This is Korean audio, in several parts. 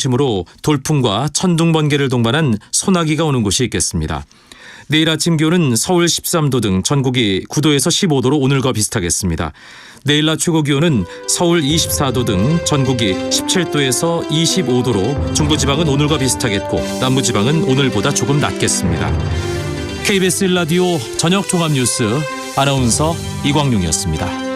중심으로 돌풍과 천둥 번개를 동반한 소나기가 오는 곳이 있겠습니다. 내일 아침 기온은 서울 13도 등 전국이 9도에서 15도로 오늘과 비슷하겠습니다. 내일 낮 최고 기온은 서울 24도 등 전국이 17도에서 25도로 중부지방은 오늘과 비슷하겠고 남부지방은 오늘보다 조금 낮겠습니다. KBS 1라디오 저녁 종합뉴스 아나운서 이광용이었습니다.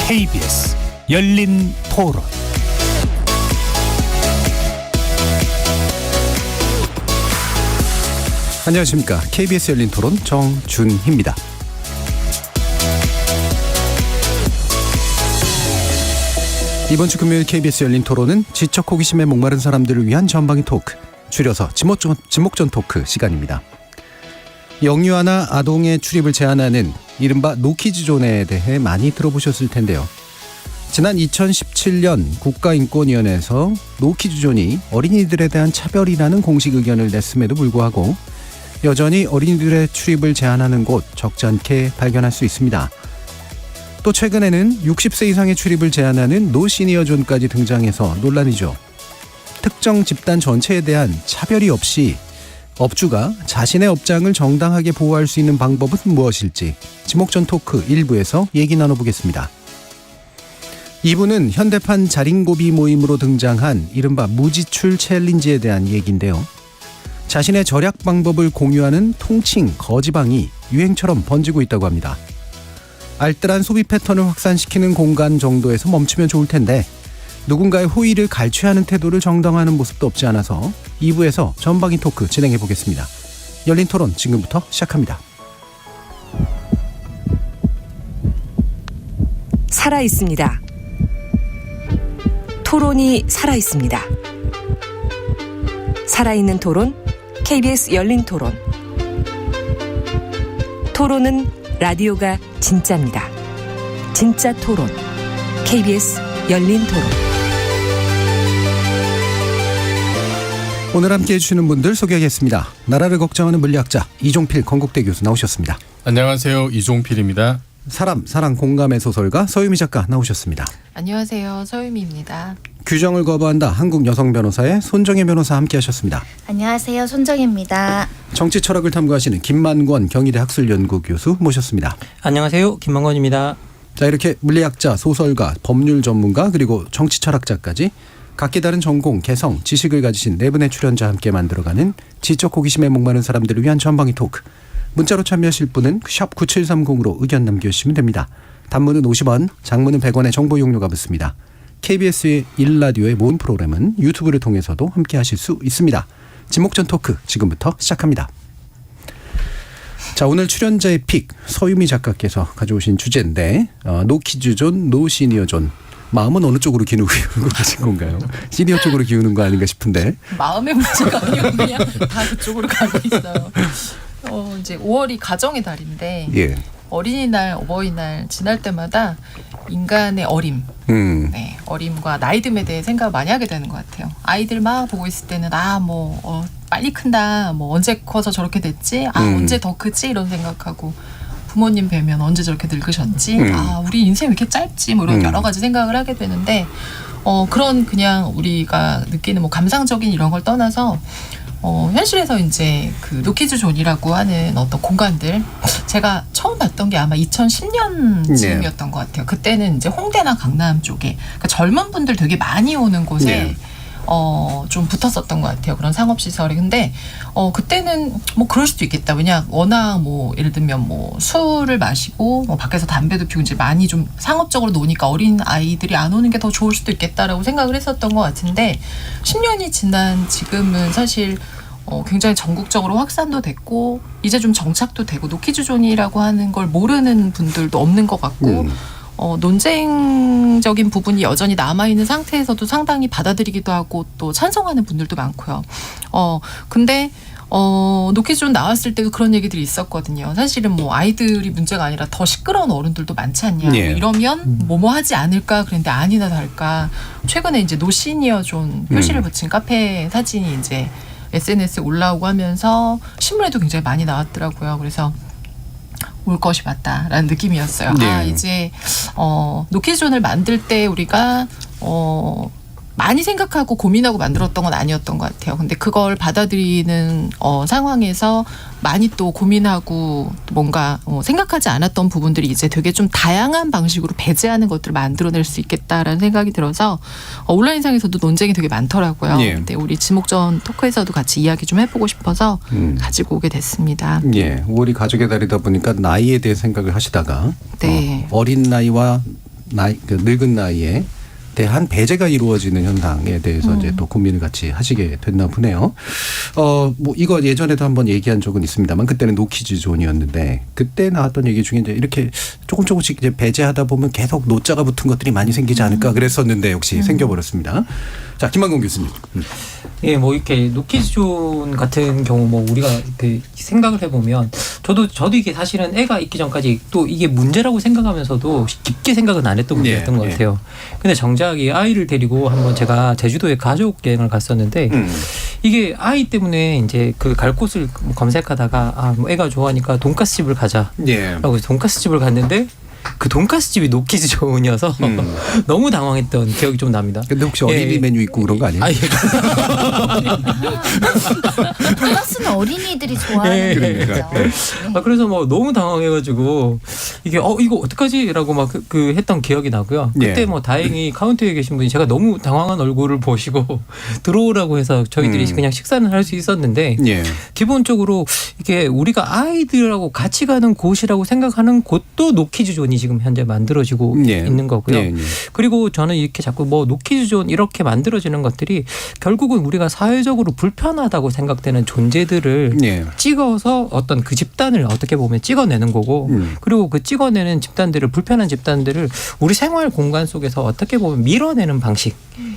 KBS 열린 토론. 안녕하십니까. KBS 열린 토론 정준희입니다. 이번 주 금요일 KBS 열린 토론은 지적 호기심에 목마른 사람들을 위한 전방위 토크, 줄여서 지목전 토크 시간입니다. 영유아나 아동의 출입을 제한하는 이른바 노키즈존에 대해 많이 들어보셨을 텐데요. 지난 2017년 국가인권위원회에서 노키즈존이 어린이들에 대한 차별이라는 공식 의견을 냈음에도 불구하고 여전히 어린이들의 출입을 제한하는 곳 적지 않게 발견할 수 있습니다. 또 최근에는 60세 이상의 출입을 제한하는 노시니어존까지 등장해서 논란이죠. 특정 집단 전체에 대한 차별이 없이 업주가 자신의 업장을 정당하게 보호할 수 있는 방법은 무엇일지 지목전 토크 1부에서 얘기 나눠보겠습니다. 2부는 현대판 자린고비 모임으로 등장한 이른바 무지출 챌린지에 대한 얘기인데요. 자신의 절약 방법을 공유하는 통칭 거지방이 유행처럼 번지고 있다고 합니다. 알뜰한 소비 패턴을 확산시키는 공간 정도에서 멈추면 좋을 텐데 누군가의 호의를 갈취하는 태도를 정당화하는 모습도 없지 않아서 2부에서 전방위 토크 진행해 보겠습니다. 열린 토론 지금부터 시작합니다. 살아 있습니다. 토론이 살아 있습니다. 살아있는 토론, KBS 열린 토론. 토론은 라디오가 진짜입니다. 진짜 토론, KBS 열린 토론. 오늘 함께해 주시는 분들 소개하겠습니다. 나라를 걱정하는 물리학자 이종필 건국대 교수 나오셨습니다. 안녕하세요. 이종필입니다. 사랑 공감의 소설가 서유미 작가 나오셨습니다. 안녕하세요. 서유미입니다. 규정을 거부한다 한국 여성 변호사의 손정혜 변호사 함께하셨습니다. 안녕하세요. 손정혜입니다. 정치 철학을 탐구하시는 김만권 경희대 학술연구 교수 모셨습니다. 안녕하세요. 김만권입니다. 자, 이렇게 물리학자, 소설가, 법률 전문가 그리고 정치 철학자까지 각기 다른 전공, 개성, 지식을 가지신 네 분의 출연자와 함께 만들어가는 지적 호기심에 목마른 사람들을 위한 전방위 토크. 문자로 참여하실 분은 샵 9730으로 의견 남겨주시면 됩니다. 단문은 50원, 장문은 100원의 정보 이용료가 붙습니다. KBS 1라디오의 모든 프로그램은 유튜브를 통해서도 함께하실 수 있습니다. 지목전 토크 지금부터 시작합니다. 자, 오늘 출연자의 픽 서유미 작가께서 가져오신 주제인데 노키즈존, 노시니어존. 마음은 어느 쪽으로 기울고 계신 건가요? 시니어 쪽으로 기우는 거 아닌가 싶은데. 마음의 문제가 아니고 그냥 다 그쪽으로 가고 있어요. 이제 5월이 가정의 달인데 예. 어린이날, 어버이날 지날 때마다 인간의 어림, 네, 어림과 나이듦에 대해 생각을 많이 하게 되는 것 같아요. 아이들 막 보고 있을 때는 빨리 큰다, 언제 커서 저렇게 됐지, 언제 더 크지 이런 생각하고 부모님 뵈면 언제 저렇게 늙으셨지, 우리 인생 왜 이렇게 짧지, 이런 여러 가지 생각을 하게 되는데 그런 그냥 우리가 느끼는 감상적인 이런 걸 떠나서 현실에서 이제 그 노키즈존이라고 하는 어떤 공간들 제가 처음 봤던 게 아마 2010년쯤이었던 것 같아요. 그때는 이제 홍대나 강남 쪽에 그러니까 젊은 분들 되게 많이 오는 곳에 좀 붙었었던 것 같아요. 그런 상업시설이. 근데 그때는 그럴 수도 있겠다. 왜냐 워낙 예를 들면 술을 마시고 밖에서 담배도 피우고 이제 많이 좀 상업적으로 노니까 어린 아이들이 안 오는 게 더 좋을 수도 있겠다라고 생각을 했었던 것 같은데 10년이 지난 지금은 사실 굉장히 전국적으로 확산도 됐고 이제 좀 정착도 되고 노키즈존이라고 하는 걸 모르는 분들도 없는 것 같고 논쟁적인 부분이 여전히 남아있는 상태에서도 상당히 받아들이기도 하고 또 찬성하는 분들도 많고요. 근데 노키즈존 나왔을 때도 그런 얘기들이 있었거든요. 사실은 뭐 아이들이 문제가 아니라 더 시끄러운 어른들도 많지 않냐. 예. 뭐 이러면 뭐뭐 하지 않을까 그랬는데 아니나 다를까. 최근에 이제 노시니어존 표시를 붙인 카페 사진이 이제 SNS에 올라오고 하면서 신문에도 굉장히 많이 나왔더라고요. 그래서 올 것이 맞다라는 느낌이었어요. 네. 이제 노키즈존을 만들 때 우리가 많이 생각하고 고민하고 만들었던 건 아니었던 것 같아요. 근데 그걸 받아들이는 상황에서 많이 또 고민하고 뭔가 생각하지 않았던 부분들이 이제 되게 좀 다양한 방식으로 배제하는 것들을 만들어낼 수 있겠다라는 생각이 들어서 온라인상에서도 논쟁이 되게 많더라고요. 예. 근데 우리 지목전 토크에서도 같이 이야기 좀 해보고 싶어서 가지고 오게 됐습니다. 예, 5월이 가족의 달이다 보니까 나이에 대해 생각을 하시다가 네. 어린 나이와 늙은 나이에 대한 배제가 이루어지는 현상에 대해서 이제 또 고민을 같이 하시게 됐나 보네요. 뭐 이거 예전에도 한번 얘기한 적은 있습니다만 그때는 노키즈존이었는데 그때 나왔던 얘기 중에 이제 이렇게 조금씩 이제 배제하다 보면 계속 노자가 붙은 것들이 많이 생기지 않을까 그랬었는데 역시 생겨버렸습니다. 자, 김만곤 교수님. 예, 뭐 이렇게 노키즈존 같은 경우 뭐 우리가 그 생각을 해보면 저도 이게 사실은 애가 있기 전까지 또 이게 문제라고 생각하면서도 깊게 생각은 안 했던 문제였던 것 같아요. 근데 정작 이 아이를 데리고 한번 제가 제주도에 가족 여행을 갔었는데 이게 아이 때문에 이제 그 갈 곳을 검색하다가 뭐 애가 좋아하니까 돈가스 집을 가자라고 해서 돈가스 집을 갔는데 그 돈가스 집이 노키즈존이어서 너무 당황했던 기억이 좀 납니다. 근데 혹시 어린이 메뉴 있고 그런 거 아니에요? 돈가스는 어린이들이 좋아하는 그러니까. 거죠. 그래서 뭐 너무 당황해가지고 이게 이거 어떡하지라고 막 그 했던 기억이 나고요. 그때 뭐 다행히 카운터에 계신 분이 제가 너무 당황한 얼굴을 보시고 들어오라고 해서 저희들이 그냥 식사는 할 수 있었는데 기본적으로 이게 우리가 아이들하고 같이 가는 곳이라고 생각하는 곳도 노키즈존이 지금 현재 만들어지고 있는 거고요. 그리고 저는 이렇게 자꾸 뭐 노키즈존 이렇게 만들어지는 것들이 결국은 우리가 사회적으로 불편하다고 생각되는 존재들을 찍어서 어떤 그 집단을 어떻게 보면 찍어내는 거고 그리고 그 찍어내는 집단들을 불편한 집단들을 우리 생활 공간 속에서 어떻게 보면 밀어내는 방식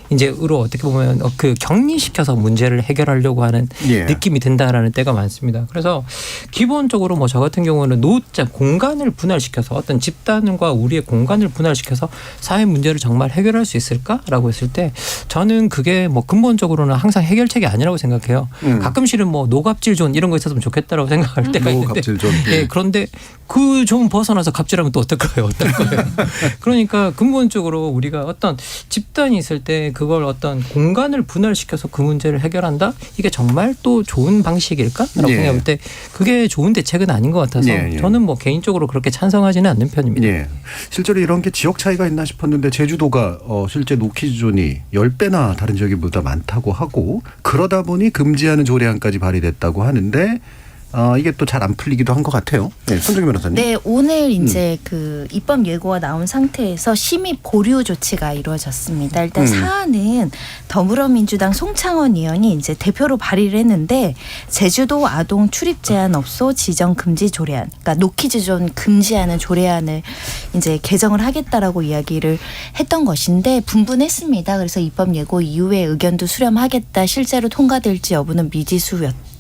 이제으로 어떻게 보면 그 격리시켜서 문제를 해결하려고 하는 느낌이 든다라는 때가 많습니다. 그래서 기본적으로 뭐 저 같은 경우는 노자 공간을 분할시켜서 어떤 집단과 우리의 공간을 분할시켜서 사회 문제를 정말 해결할 수 있을까라고 했을 때 저는 그게 뭐 근본적으로는 항상 해결책이 아니라고 생각해요. 가끔씩은 뭐 노갑질존 이런 거 있었으면 좋겠다라고 생각할 때가 있는데 노갑질존. 그런데 그 좀 벗어나서 갑질하면 또 어떨까요? 그러니까 근본적으로 우리가 어떤 집단이 있을 때 그걸 어떤 공간을 분할시켜서 그 문제를 해결한다? 이게 정말 또 좋은 방식일까라고 생각할 때 그게 좋은 대책은 아닌 것 같아서 저는 뭐 개인적으로 그렇게 찬성하지는 않는 편입니다. 실제로 이런 게 지역 차이가 있나 싶었는데 제주도가 실제 노키즈존이 10배나 다른 지역보다 많다고 하고 그러다 보니 금지하는 조례안까지 발의됐다고 하는데 이게 또 잘 안 풀리기도 한 것 같아요. 손정희 변호사님. 네, 오늘 이제 그 입법 예고가 나온 상태에서 심의 보류 조치가 이루어졌습니다. 일단 사안은 더불어민주당 송창원 의원이 이제 대표로 발의를 했는데 제주도 아동 출입 제한업소 지정 금지 조례안, 그러니까 노키즈존 금지하는 조례안을 이제 개정을 하겠다라고 이야기를 했던 것인데 분분했습니다. 그래서 입법 예고 이후에 의견도 수렴하겠다. 실제로 통과될지 여부는 미지수였다.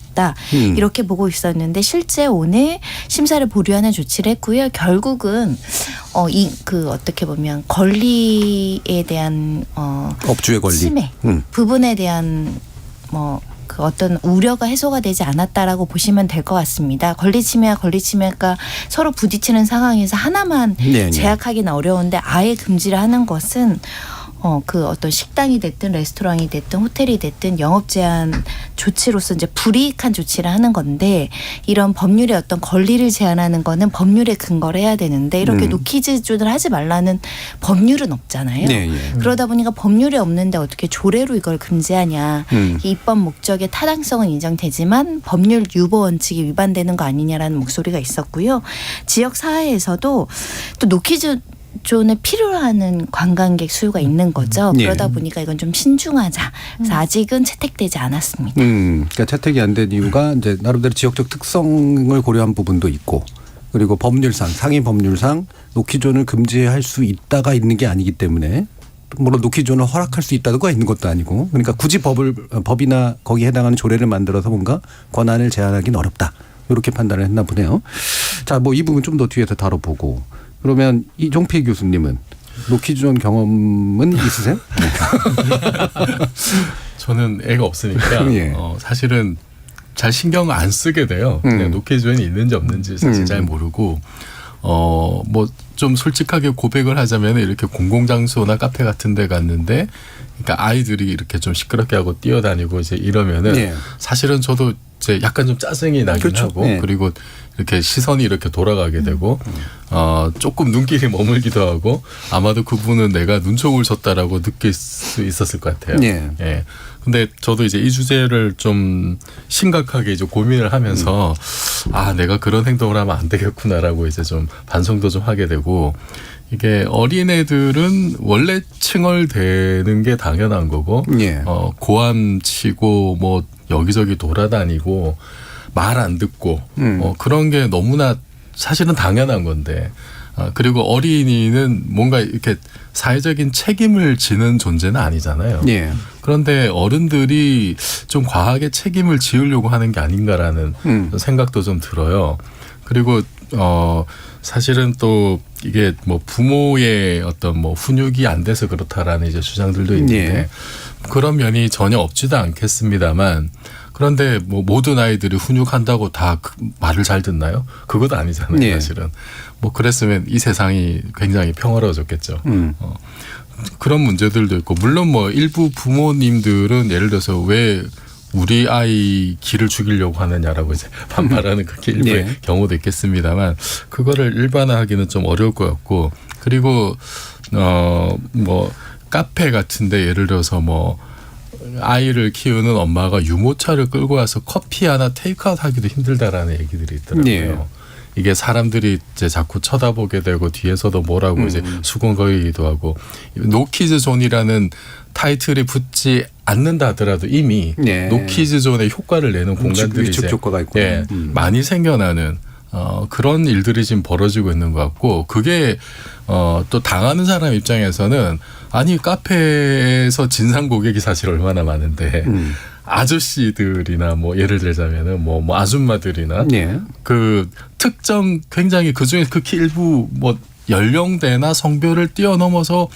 이렇게 보고 있었는데 실제 오늘 심사를 보류하는 조치를 했고요. 결국은 어떻게 보면 권리에 대한 업주의 권리 침해 부분에 대한 그 어떤 우려가 해소가 되지 않았다라고 보시면 될 것 같습니다. 권리 침해가 서로 부딪히는 상황에서 하나만 제약하기는 어려운데 아예 금지를 하는 것은 그 어떤 식당이 됐든 레스토랑이 됐든 호텔이 됐든 영업 제한 조치로서 이제 불이익한 조치를 하는 건데 이런 법률의 어떤 권리를 제한하는 거는 법률에 근거를 해야 되는데 이렇게 노키즈존을 하지 말라는 법률은 없잖아요. 그러다 보니까 법률이 없는데 어떻게 조례로 이걸 금지하냐. 입법 목적의 타당성은 인정되지만 법률 유보 원칙이 위반되는 거 아니냐라는 목소리가 있었고요. 지역 사회에서도 또 노키즈존에 필요하는 관광객 수요가 있는 거죠. 그러다 보니까 이건 좀 신중하자. 그래서 아직은 채택되지 않았습니다. 그러니까 채택이 안 된 이유가 이제 나름대로 지역적 특성을 고려한 부분도 있고 그리고 법률상 상위 법률상 노키존을 금지할 수 있다가 있는 게 아니기 때문에 물론 노키존을 허락할 수 있다가 있는 것도 아니고 그러니까 굳이 법이나 거기에 해당하는 조례를 만들어서 뭔가 권한을 제한하기는 어렵다. 이렇게 판단을 했나 보네요. 자, 뭐 이 부분 좀 더 뒤에서 다뤄보고 그러면 이종필 교수님은 노키존 경험은 있으세요? 저는 애가 없으니까 예. 사실은 잘 신경 안 쓰게 돼요. 노키존이 있는지 없는지 사실 잘 모르고 뭐 좀 솔직하게 고백을 하자면 이렇게 공공장소나 카페 같은 데 갔는데 그러니까 아이들이 이렇게 좀 시끄럽게 하고 뛰어다니고 이제 이러면은 예. 사실은 저도 이제 약간 좀 짜증이 나긴 그렇죠. 하고 예. 그리고 이렇게 시선이 이렇게 돌아가게 되고 조금 눈길이 머물기도 하고 아마도 그분은 내가 눈총을 줬다라고 느낄 수 있었을 것 같아요. 예. 예. 근데 저도 이제 이 주제를 좀 심각하게 이제 고민을 하면서 내가 그런 행동을 하면 안 되겠구나라고 이제 좀 반성도 좀 하게 되고 이게 어린애들은 원래 칭얼대는 게 당연한 거고 예. 고함치고 뭐 여기저기 돌아다니고 말 안 듣고 그런 게 너무나 사실은 당연한 건데 그리고 어린이는 뭔가 이렇게 사회적인 책임을 지는 존재는 아니잖아요. 예. 그런데 어른들이 좀 과하게 책임을 지으려고 하는 게 아닌가라는 생각도 좀 들어요. 그리고 사실은 또 이게 뭐 부모의 어떤 뭐 훈육이 안 돼서 그렇다라는 이제 주장들도 있는데 예. 그런 면이 전혀 없지도 않겠습니다만 그런데 뭐 모든 아이들이 훈육한다고 다 말을 잘 듣나요? 그것도 아니잖아요, 예. 사실은. 뭐 그랬으면 이 세상이 굉장히 평화로워졌겠죠. 그런 문제들도 있고 물론 뭐 일부 부모님들은 예를 들어서 왜 우리 아이 기를 죽이려고 하느냐라고 이제 반발하는 그렇게 일부의 네. 경우도 있겠습니다만 그거를 일반화하기는 좀 어려울 것 같고 그리고 뭐 카페 같은데 예를 들어서 뭐 아이를 키우는 엄마가 유모차를 끌고 와서 커피 하나 테이크아웃 하기도 힘들다라는 얘기들이 있더라고요. 네. 이게 사람들이 이제 자꾸 쳐다보게 되고 뒤에서도 뭐라고 이제 수군거리기도 하고 노키즈 존이라는 타이틀이 붙지 않는다 하더라도 이미 네. 노키즈 존의 효과를 내는 공간들이 이제 효과가 있고 많이 생겨나는 그런 일들이 지금 벌어지고 있는 것 같고 그게 또 당하는 사람 입장에서는 아니 카페에서 진상 고객이 사실 얼마나 많은데 아저씨들이나 뭐 예를 들자면은 뭐 아줌마들이나 예. 그 특정 굉장히 그중에 극히 일부 뭐 연령대나 성별을 뛰어넘어서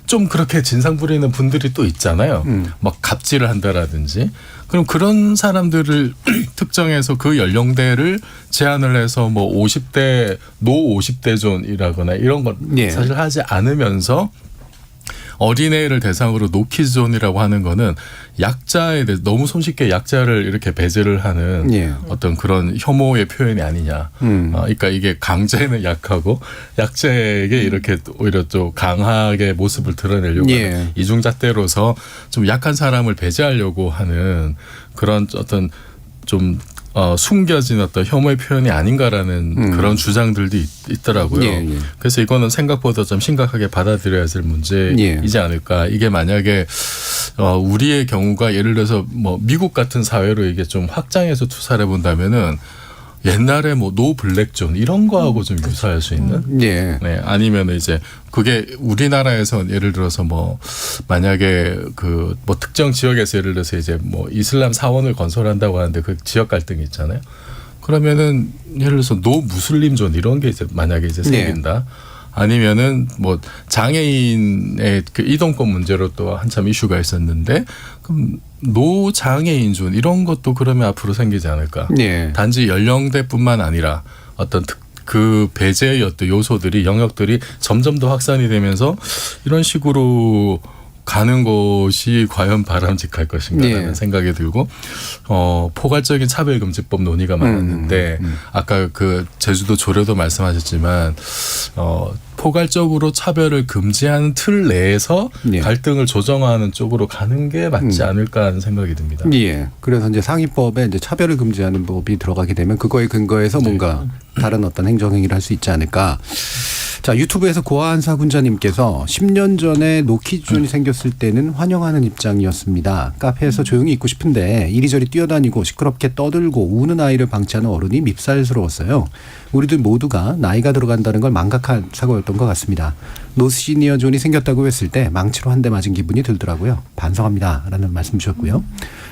좀 그렇게 진상 부리는 분들이 또 있잖아요. 막 갑질을 한다라든지. 그럼 그런 사람들을 특정해서 그 연령대를 제한을 해서 뭐 50대 노 50대 존이라거나 이런 건 예. 사실 하지 않으면서 어린애를 대상으로 노키즈존이라고 하는 거는 약자에 대해 너무 손쉽게 약자를 이렇게 배제를 하는 예. 어떤 그런 혐오의 표현이 아니냐. 그러니까 이게 강자에는 약하고 약자에게 이렇게 오히려 좀 강하게 모습을 드러내려고 예. 하는 이중잣대로서 좀 약한 사람을 배제하려고 하는 그런 어떤 좀 숨겨진 어떤 혐오의 표현이 아닌가라는 그런 주장들도 있더라고요. 예, 예. 그래서 이거는 생각보다 좀 심각하게 받아들여야 될 문제이지 않을까. 이게 만약에 우리의 경우가 예를 들어서 뭐 미국 같은 사회로 이게 좀 확장해서 투사를 해본다면은 옛날에 뭐 노 블랙존 이런 거하고 좀 유사할 수 있는. 예. 네, 아니면 이제 그게 우리나라에서 예를 들어서 뭐 만약에 그 뭐 특정 지역에서 예를 들어서 이제 뭐 이슬람 사원을 건설한다고 하는데 그 지역 갈등이 있잖아요. 그러면은 예를 들어서 노 무슬림존 이런 게 이제 만약에 이제 생긴다. 아니면은 뭐 장애인의 그 이동권 문제로 또 한참 이슈가 있었는데 그럼 노 장애인존 이런 것도 그러면 앞으로 생기지 않을까. 예. 단지 연령대뿐만 아니라 어떤 그 배제의 어떤 요소들이 영역들이 점점 더 확산이 되면서 이런 식으로 가는 것이 과연 바람직할 것인가라는 생각이 들고 포괄적인 차별금지법 논의가 많았는데 아까 그 제주도 조례도 말씀하셨지만 포괄적으로 차별을 금지하는 틀 내에서 갈등을 조정하는 쪽으로 가는 게 맞지 않을까 하는 생각이 듭니다. 예. 그래서 이제 상위법에 이제 차별을 금지하는 법이 들어가게 되면 그거에 근거해서 뭔가 다른 어떤 행정행위를 할 수 있지 않을까. 자, 유튜브에서 고아한사 군자님께서 10년 전에 노키존이 생겼을 때는 환영하는 입장이었습니다. 카페에서 조용히 있고 싶은데 이리저리 뛰어다니고 시끄럽게 떠들고 우는 아이를 방치하는 어른이 밉살스러웠어요. 우리들 모두가 나이가 들어간다는 걸 망각한 사고였던 것 같습니다. 노시니어 존이 생겼다고 했을 때 망치로 한 대 맞은 기분이 들더라고요. 반성합니다. 라는 말씀 주셨고요.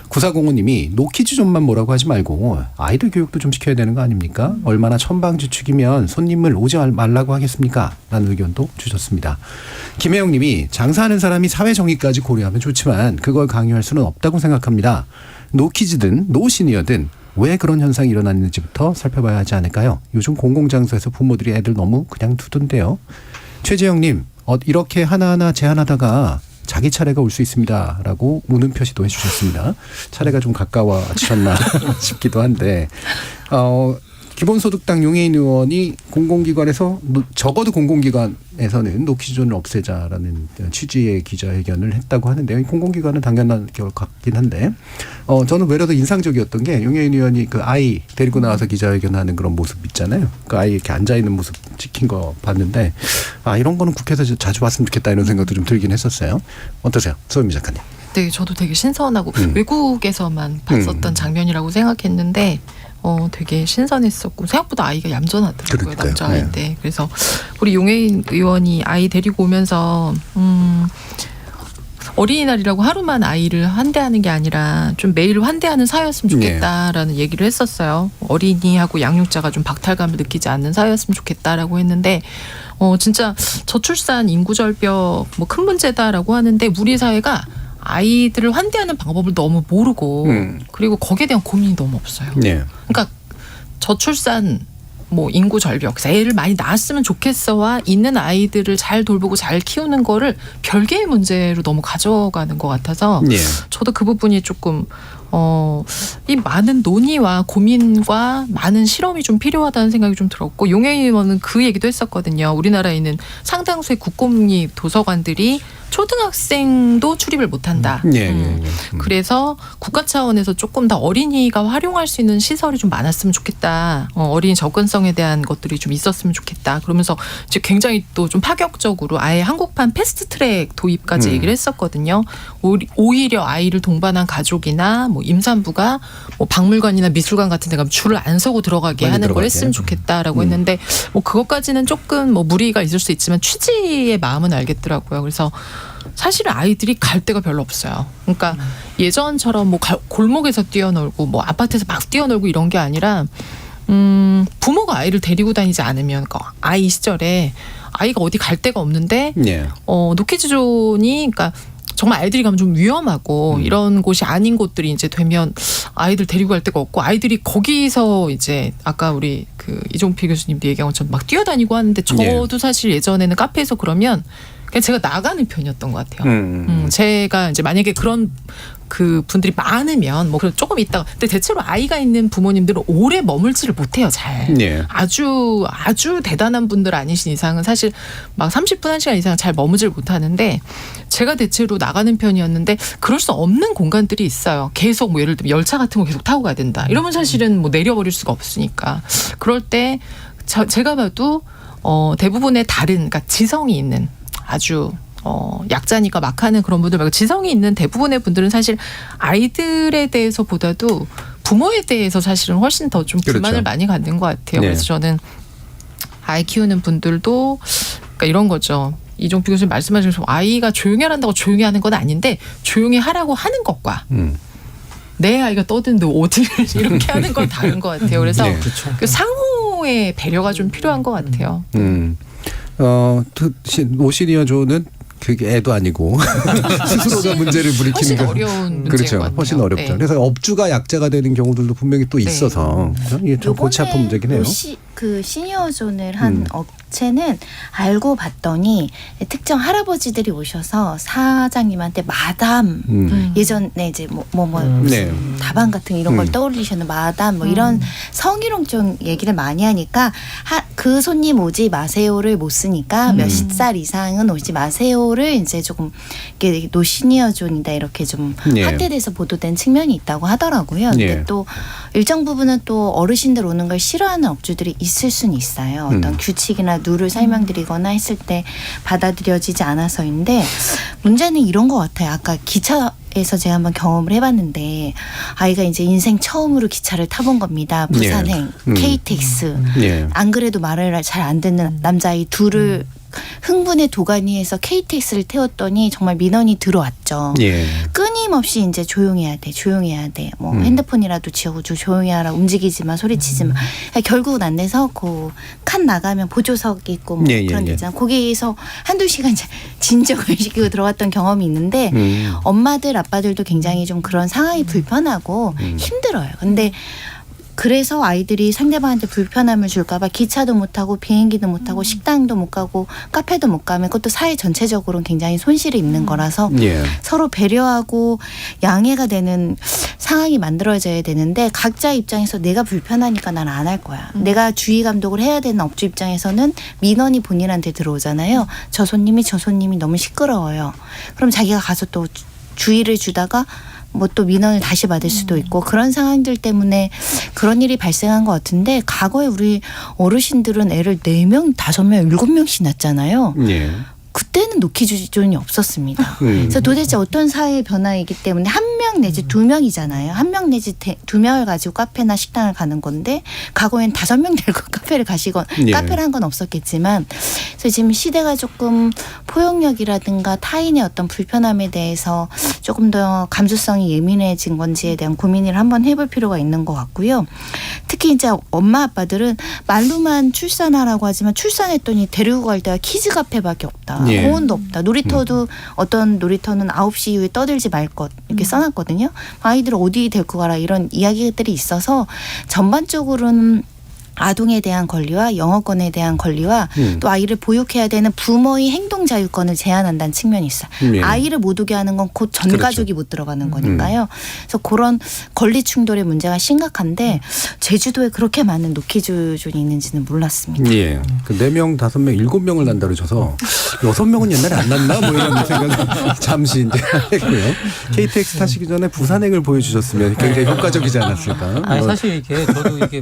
9405님이 노키즈 존만 뭐라고 하지 말고 아이들 교육도 좀 시켜야 되는 거 아닙니까? 얼마나 천방지축이면 손님을 오지 말라고 하겠습니까? 라는 의견도 주셨습니다. 김혜영님이 장사하는 사람이 사회정의까지 고려하면 좋지만 그걸 강요할 수는 없다고 생각합니다. 노키즈든 노시니어든 왜 그런 현상이 일어났는지부터 살펴봐야 하지 않을까요? 요즘 공공장소에서 부모들이 애들 너무 그냥 두던데요. 최재영님, 이렇게 하나하나 제안하다가 자기 차례가 올 수 있습니다라고 우는 표시도 해주셨습니다. 차례가 좀 가까워지셨나 싶기도 한데 기본소득당 용해인 의원이 공공기관에서 적어도 공공기관에서는 노키존을 없애자라는 취지의 기자회견을 했다고 하는데요. 공공기관은 당연한 것 같긴 한데 저는 외로도 인상적이었던 게 용해인 의원이 그 아이 데리고 나와서 기자회견하는 그런 모습 있잖아요. 그 아이 이렇게 앉아있는 모습 찍힌 거 봤는데 이런 거는 국회에서 자주 봤으면 좋겠다 이런 생각도 좀 들긴 했었어요. 어떠세요? 소연미 작가님. 네, 저도 되게 신선하고 외국에서만 봤었던 장면이라고 생각했는데 되게 신선했었고 생각보다 아이가 얌전하더라고요. 그러니까요. 남자아이인데. 네. 그래서 우리 용해인 의원이 아이 데리고 오면서 어린이날이라고 하루만 아이를 환대하는 게 아니라 좀 매일 환대하는 사회였으면 좋겠다라는 얘기를 했었어요. 어린이하고 양육자가 좀 박탈감을 느끼지 않는 사회였으면 좋겠다라고 했는데 진짜 저출산 인구 절벽 뭐 큰 문제다라고 하는데 우리 사회가 아이들을 환대하는 방법을 너무 모르고 그리고 거기에 대한 고민이 너무 없어요. 네. 그러니까 저출산 뭐 인구 절벽, 애를 많이 낳았으면 좋겠어와 있는 아이들을 잘 돌보고 잘 키우는 거를 별개의 문제로 너무 가져가는 것 같아서 네. 저도 그 부분이 조금 이 많은 논의와 고민과 많은 실험이 좀 필요하다는 생각이 좀 들었고 용해인 의원은 그 얘기도 했었거든요. 우리나라에 있는 상당수의 국공립 도서관들이 초등학생도 출입을 못한다. 그래서 국가 차원에서 조금 더 어린이가 활용할 수 있는 시설이 좀 많았으면 좋겠다. 어린이 접근성에 대한 것들이 좀 있었으면 좋겠다. 그러면서 이제 굉장히 또 좀 파격적으로 아예 한국판 패스트트랙 도입까지 얘기를 했었거든요. 오히려 아이를 동반한 가족이나 뭐 임산부가 뭐 박물관이나 미술관 같은 데 가면 줄을 안 서고 들어가게 하는 걸 했으면 좋겠다라고 했는데 뭐 그것까지는 조금 뭐 무리가 있을 수 있지만 취지의 마음은 알겠더라고요. 그래서 사실은 아이들이 갈 데가 별로 없어요. 그러니까 예전처럼 뭐 골목에서 뛰어놀고 뭐 아파트에서 막 뛰어놀고 이런 게 아니라 부모가 아이를 데리고 다니지 않으면 아이 시절에 아이가 어디 갈 데가 없는데 노키즈존이 그러니까 정말 아이들이 가면 좀 위험하고 이런 곳이 아닌 곳들이 이제 되면 아이들 데리고 갈 데가 없고 아이들이 거기서 이제 아까 우리 그 이종필 교수님도 얘기한 것처럼 막 뛰어다니고 하는데 저도 사실 예전에는 카페에서 그러면 그냥 제가 나가는 편이었던 것 같아요. 제가 이제 만약에 그런 그 분들이 많으면 뭐 조금 있다가 근데 대체로 아이가 있는 부모님들은 오래 머물지를 못해요. 잘 아주 대단한 분들 아니신 이상은 사실 막 30분 1시간 이상 잘 머무질 못하는데 제가 대체로 나가는 편이었는데 그럴 수 없는 공간들이 있어요. 계속 뭐 예를 들면 열차 같은 거 계속 타고 가야 된다. 이러면 사실은 뭐 내려버릴 수가 없으니까 그럴 때 제가 봐도 대부분의 다른 그러니까 지성이 있는 아주 약자니까 막 하는 그런 분들 말고 지성이 있는 대부분의 분들은 사실 아이들에 대해서보다도 부모에 대해서 사실은 훨씬 더 좀 불만을 많이 갖는 것 같아요. 그래서 저는 아이 키우는 분들도 그러니까 이런 거죠. 이종필 교수님 말씀하신 것처럼 아이가 조용히 하란다고 조용히 하는 건 아닌데 조용히 하라고 하는 것과 내 아이가 떠드는데 어딜 이렇게 하는 건 다른 것 같아요. 그래서 그 상호의 배려가 좀 필요한 것 같아요. 노시니어 존은 그게 애도 아니고 스스로가 문제를 부리키는 거 어려운 그렇죠. 훨씬 어렵죠. 네. 그래서 업주가 약자가 되는 경우들도 분명히 또 있어서 이게 좀 골치 아픈 문제긴 해요. 그 시니어존을 한 업체는 알고 봤더니 특정 할아버지들이 오셔서 사장님한테 마담 예전에 이제 다방 같은 이런 걸 떠올리시는 마담 뭐 이런 성희롱적 얘기를 많이 하니까 그 손님 오지 마세요를 못 쓰니까 몇십 살 이상은 오지 마세요를 이제 조금 이렇게 노시니어존이다 이렇게 좀 확대돼서 보도된 측면이 있다고 하더라고요. 근데 또 일정 부분은 또 어르신들 오는 걸 싫어하는 업주들이 있을 수는 있어요. 어떤 규칙이나 룰을 설명드리거나 했을 때 받아들여지지 않아서인데 문제는 이런 것 같아요. 아까 기차에서 제가 한번 경험을 해봤는데 아이가 이제 인생 처음으로 기차를 타본 겁니다. 부산행, KTX. 안 그래도 말을 잘 안 듣는 남자아이 둘을 흥분의 도가니에서 KTX를 태웠더니 정말 민원이 들어왔죠. 끊임없이 이제 조용해야 돼. 뭐 핸드폰이라도 지워줘 조용히 하라. 움직이지 마, 소리치지 마. 결국은 안 내서 그 칸 나가면 보조석 있고 뭐 그런 데 있잖아. 거기에서 한두 시간 진정을 시키고 들어갔던 경험이 있는데 엄마들 아빠들도 굉장히 좀 그런 상황이 불편하고 힘들어요. 근데 그래서 아이들이 상대방한테 불편함을 줄까봐 기차도 못 타고 비행기도 못 타고 식당도 못 가고 카페도 못 가면 그것도 사회 전체적으로는 굉장히 손실이 있는 거라서 서로 배려하고 양해가 되는 상황이 만들어져야 되는데 각자 입장에서 내가 불편하니까 난 안 할 거야. 내가 주의 감독을 해야 되는 업주 입장에서는 민원이 본인한테 들어오잖아요. 저 손님이 너무 시끄러워요. 그럼 자기가 가서 또 주의를 주다가 뭐 또 민원을 다시 받을 수도 있고 그런 상황들 때문에 그런 일이 발생한 것 같은데 과거에 우리 어르신들은 애를 4명, 5명, 7명씩 낳았잖아요. 그때는 노키즈존이 없었습니다. 그래서 도대체 어떤 사회의 변화이기 때문에 한 명 내지 2명이잖아요. 한 명 내지 2명을 가지고 카페나 식당을 가는 건데 과거엔 5명 데리고 카페를 가시건 카페를 한 건 없었겠지만 그래서 지금 시대가 조금 포용력이라든가 타인의 어떤 불편함에 대해서 조금 더 감수성이 예민해진 건지에 대한 고민을 한번 해볼 필요가 있는 것 같고요. 특히 이제 엄마 아빠들은 말로만 출산하라고 하지만 출산했더니 데리고 갈 데가 키즈 카페밖에 없다. 공원도 없다. 놀이터도 어떤 놀이터는 9시 이후에 떠들지 말 것 이렇게 써놨거든요. 아이들 어디 데리고 가라 이런 이야기들이 있어서 전반적으로는 아동에 대한 권리와 영어권에 대한 권리와 또 아이를 보육해야 되는 부모의 행동 자유권을 제한한다는 측면이 있어요. 아이를 못 오게 하는 건 곧 전 가족이 못 들어가는 거니까요. 그래서 그런 권리 충돌의 문제가 심각한데 제주도에 그렇게 많은 노키즈존이 있는지는 몰랐습니다. 그 4명, 5명, 7명을 난다 그러셔서 6명은 옛날에 안 났나? 뭐 이런 생각을 잠시 이제 했고요. KTX 타시기 전에 부산행을 보여주셨으면 굉장히 효과적이지 않았을까? 아니 사실 이게 저도 이게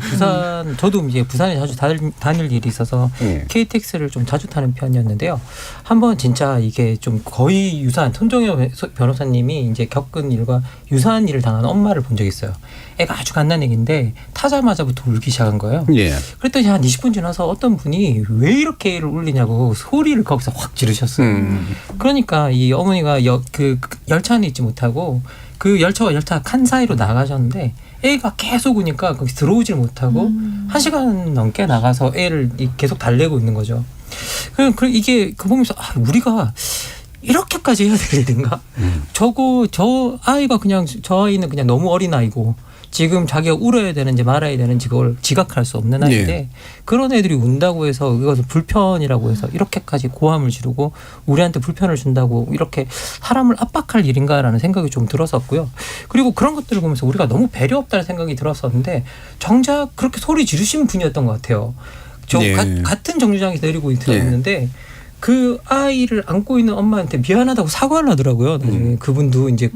저도 이제 부산에 자주 다닐 일이 있어서 KTX를 좀 자주 타는 편이었는데요. 한번 진짜 이게 좀 거의 유사한 손정혜 변호사님이 이제 겪은 일과 유사한 일을 당한 엄마를 본 적이 있어요. 애가 아주 갓난애기인데 타자마자부터 울기 시작한 거예요. 그랬더니 한 20분 지나서 어떤 분이 왜 이렇게 애를 울리냐고 소리를 거기서 확 지르셨어요. 그러니까 이 어머니가 그 열차 안에 있지 못하고 그 열차와 열차 칸 사이로 나가셨는데 애가 계속 우니까 거기 들어오질 못하고 1시간 넘게 나가서 애를 계속 달래고 있는 거죠. 이게 그 보면서 우리가 이렇게까지 해야 될 일인가? 저 아이는 그냥 너무 어린 아이고 지금 자기가 울어야 되는지 말아야 되는지 그걸 지각할 수 없는 아이인데 그런 애들이 운다고 해서 이것을 불편이라고 해서 이렇게까지 고함을 지르고 우리한테 불편을 준다고 이렇게 사람을 압박할 일인가라는 생각이 좀 들었었고요. 그리고 그런 것들을 보면서 우리가 너무 배려 없다는 생각이 들었었는데 정작 그렇게 소리 지르신 분이었던 것 같아요. 같은 정류장에서 내리고 있었는데 그 아이를 안고 있는 엄마한테 미안하다고 사과를 하더라고요. 나중에 그분도 이제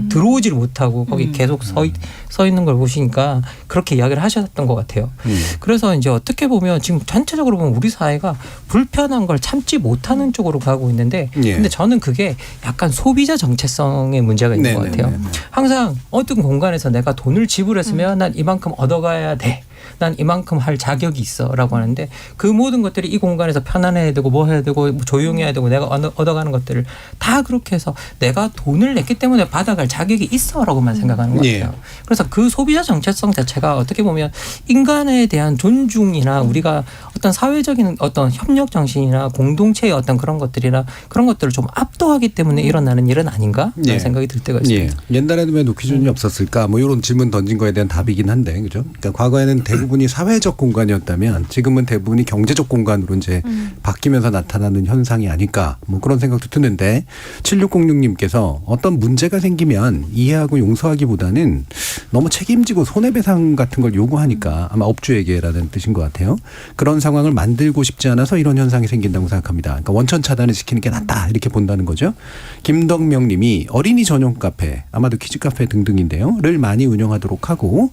들어오지를 못하고 거기 계속 서 있는 걸 보시니까 그렇게 이야기를 하셨던 것 같아요. 그래서 이제 어떻게 보면 지금 전체적으로 보면 우리 사회가 불편한 걸 참지 못하는 쪽으로 가고 있는데 근데 저는 그게 약간 소비자 정체성의 문제가 있는 것 같아요. 항상 어떤 공간에서 내가 돈을 지불했으면 난 이만큼 얻어가야 돼. 난 이만큼 할 자격이 있어라고 하는데 그 모든 것들이 이 공간에서 편안해야 되고 뭐 해야 되고 뭐 조용해야 되고 내가 얻어가는 것들을 다 그렇게 해서 내가 돈을 냈기 때문에 받아갈 자격이 있어라고만 생각하는 것 같아요. 그래서 그 소비자 정체성 자체가 어떻게 보면 인간에 대한 존중이나 우리가 어떤 사회적인 어떤 협력 정신이나 공동체의 어떤 그런 것들이나 그런 것들을 좀 압도하기 때문에 일어나는 일은 아닌가 라는 생각이 들 때가 있습니다. 옛날에는 왜 노키존이 없었을까? 뭐 이런 질문 던진 거에 대한 답이긴 한데, 그죠? 그러니까 과거에는 대부분이 사회적 공간이었다면 지금은 대부분이 경제적 공간으로 이제 바뀌면서 나타나는 현상이 아닐까, 뭐 그런 생각도 드는데 7606님께서 어떤 문제가 생기면 이해하고 용서하기보다는 너무 책임지고 손해배상 같은 걸 요구하니까 아마 업주에게라는 뜻인 것 같아요. 그런 상황을 만들고 싶지 않아서 이런 현상이 생긴다고 생각합니다. 그러니까 원천 차단을 시키는 게 낫다 이렇게 본다는 거죠. 김덕명 님이 어린이 전용 카페, 아마도 키즈 카페 등등인데요. 를 많이 운영하도록 하고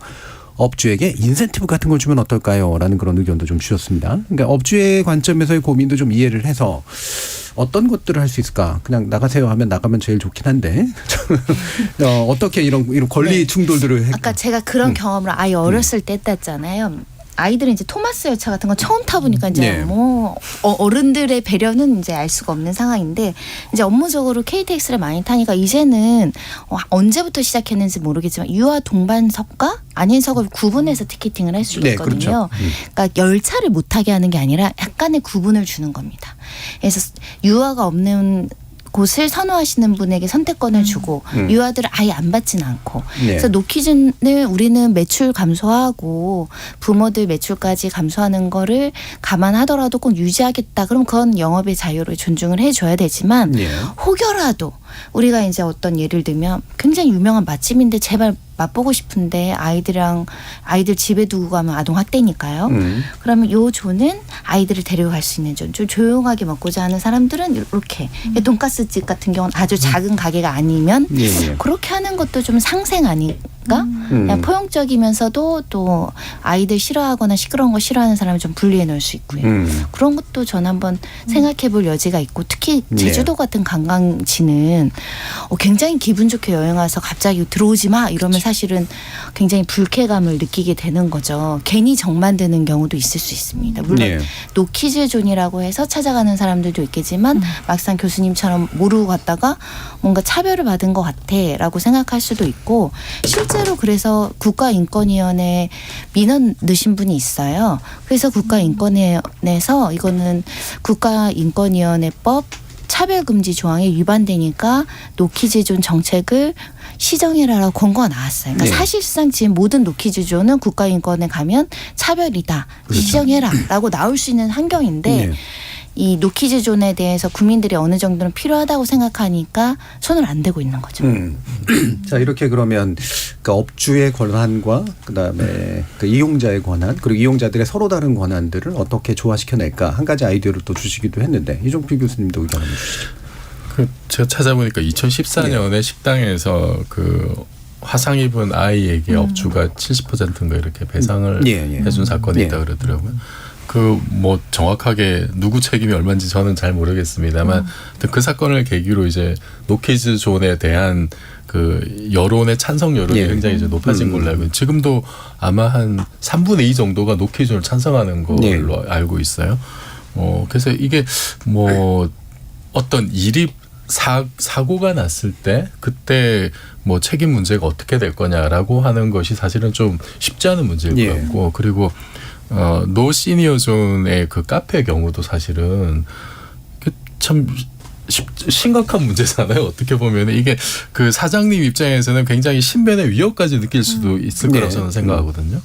업주에게 인센티브 같은 걸 주면 어떨까요? 라는 그런 의견도 좀 주셨습니다. 그러니까 업주의 관점에서의 고민도 좀 이해를 해서 어떤 것들을 할 수 있을까? 그냥 나가세요 하면 나가면 제일 좋긴 한데 어떻게 이런 권리 충돌들을 아까 제가 그런 경험을 아예 어렸을 때 했다잖아요. 아이들은 이제 토마스 열차 같은 거 처음 타보니까 이제 뭐 어른들의 배려는 이제 알 수가 없는 상황인데 이제 업무적으로 KTX를 많이 타니까 이제는 언제부터 시작했는지 모르겠지만 유아 동반석과 아닌석을 구분해서 티켓팅을 할 수 있거든요. 그렇죠. 그러니까 열차를 못 타게 하는 게 아니라 약간의 구분을 주는 겁니다. 그래서 유아가 없는 곳을 선호하시는 분에게 선택권을 주고 유아들을 아예 안 받지는 않고 그래서 노키즈를 우리는 매출 감소하고 부모들 매출까지 감소하는 거를 감안하더라도 꼭 유지하겠다. 그럼 그건 영업의 자유를 존중을 해줘야 되지만 혹여라도 우리가 이제 어떤 예를 들면 굉장히 유명한 맛집인데 제발 맛보고 싶은데 아이들 집에 두고 가면 아동 학대니까요. 그러면 요 조는 아이들을 데리고 갈 수 있는 좀 조용하게 먹고자 하는 사람들은 이렇게 돈가스 집 같은 경우는 아주 작은 가게가 아니면 그렇게 하는 것도 좀 상생 아닌가? 그냥 포용적이면서도 또 아이들 싫어하거나 시끄러운 거 싫어하는 사람을 좀 분리해 놓을 수 있고요. 그런 것도 저는 한번 생각해 볼 여지가 있고 특히 제주도 같은 관광지는 굉장히 기분 좋게 여행 와서 갑자기 들어오지 마 이러면 사실은 굉장히 불쾌감을 느끼게 되는 거죠. 괜히 정 만드는 경우도 있을 수 있습니다. 물론 노키즈 존이라고 해서 찾아가는 사람들도 있겠지만 막상 교수님처럼 모르고 갔다가 뭔가 차별을 받은 것 같아라고 생각할 수도 있고 실제로 그래서 국가인권위원회 민원 넣으신 분이 있어요. 그래서 국가인권위원회에서 이거는 국가인권위원회법 차별금지 조항에 위반되니까 노키즈존 정책을 시정해라라고 권고가 나왔어요. 그러니까 사실상 지금 모든 노키즈존은 국가인권에 가면 차별이다. 시정해라라고 나올 수 있는 환경인데 이 노키즈존에 대해서 국민들이 어느 정도는 필요하다고 생각하니까 손을 안 대고 있는 거죠. 자 이렇게 그러면 그 업주의 권한과 그다음에 그 이용자의 권한 그리고 이용자들의 서로 다른 권한들을 어떻게 조화시켜낼까 한 가지 아이디어를 또 주시기도 했는데 이종필 교수님도 의견 한번 주시죠. 제가 찾아보니까 2014년에 식당에서 그 화상 입은 아이에게 업주가 70%인가 이렇게 배상을 해준 사건이 있다 그러더라고요. 그 뭐 정확하게 누구 책임이 얼마인지 저는 잘 모르겠습니다만 그 사건을 계기로 이제 노키즈 존에 대한 그 여론의 찬성 여론이 굉장히 이제 높아진 걸로 알고 지금도 아마 한 3분의 2 정도가 노키즈존을 찬성하는 걸로 알고 있어요. 그래서 이게 뭐 어떤 일이 사고가 났을 때 그때 뭐 책임 문제가 어떻게 될 거냐라고 하는 것이 사실은 좀 쉽지 않은 문제일 것 같고 그리고 노 시니어 존의 그 카페 경우도 사실은 참 심각한 문제잖아요. 어떻게 보면 이게 그 사장님 입장에서는 굉장히 신변의 위협까지 느낄 수도 있을 거라고 저는 생각하거든요.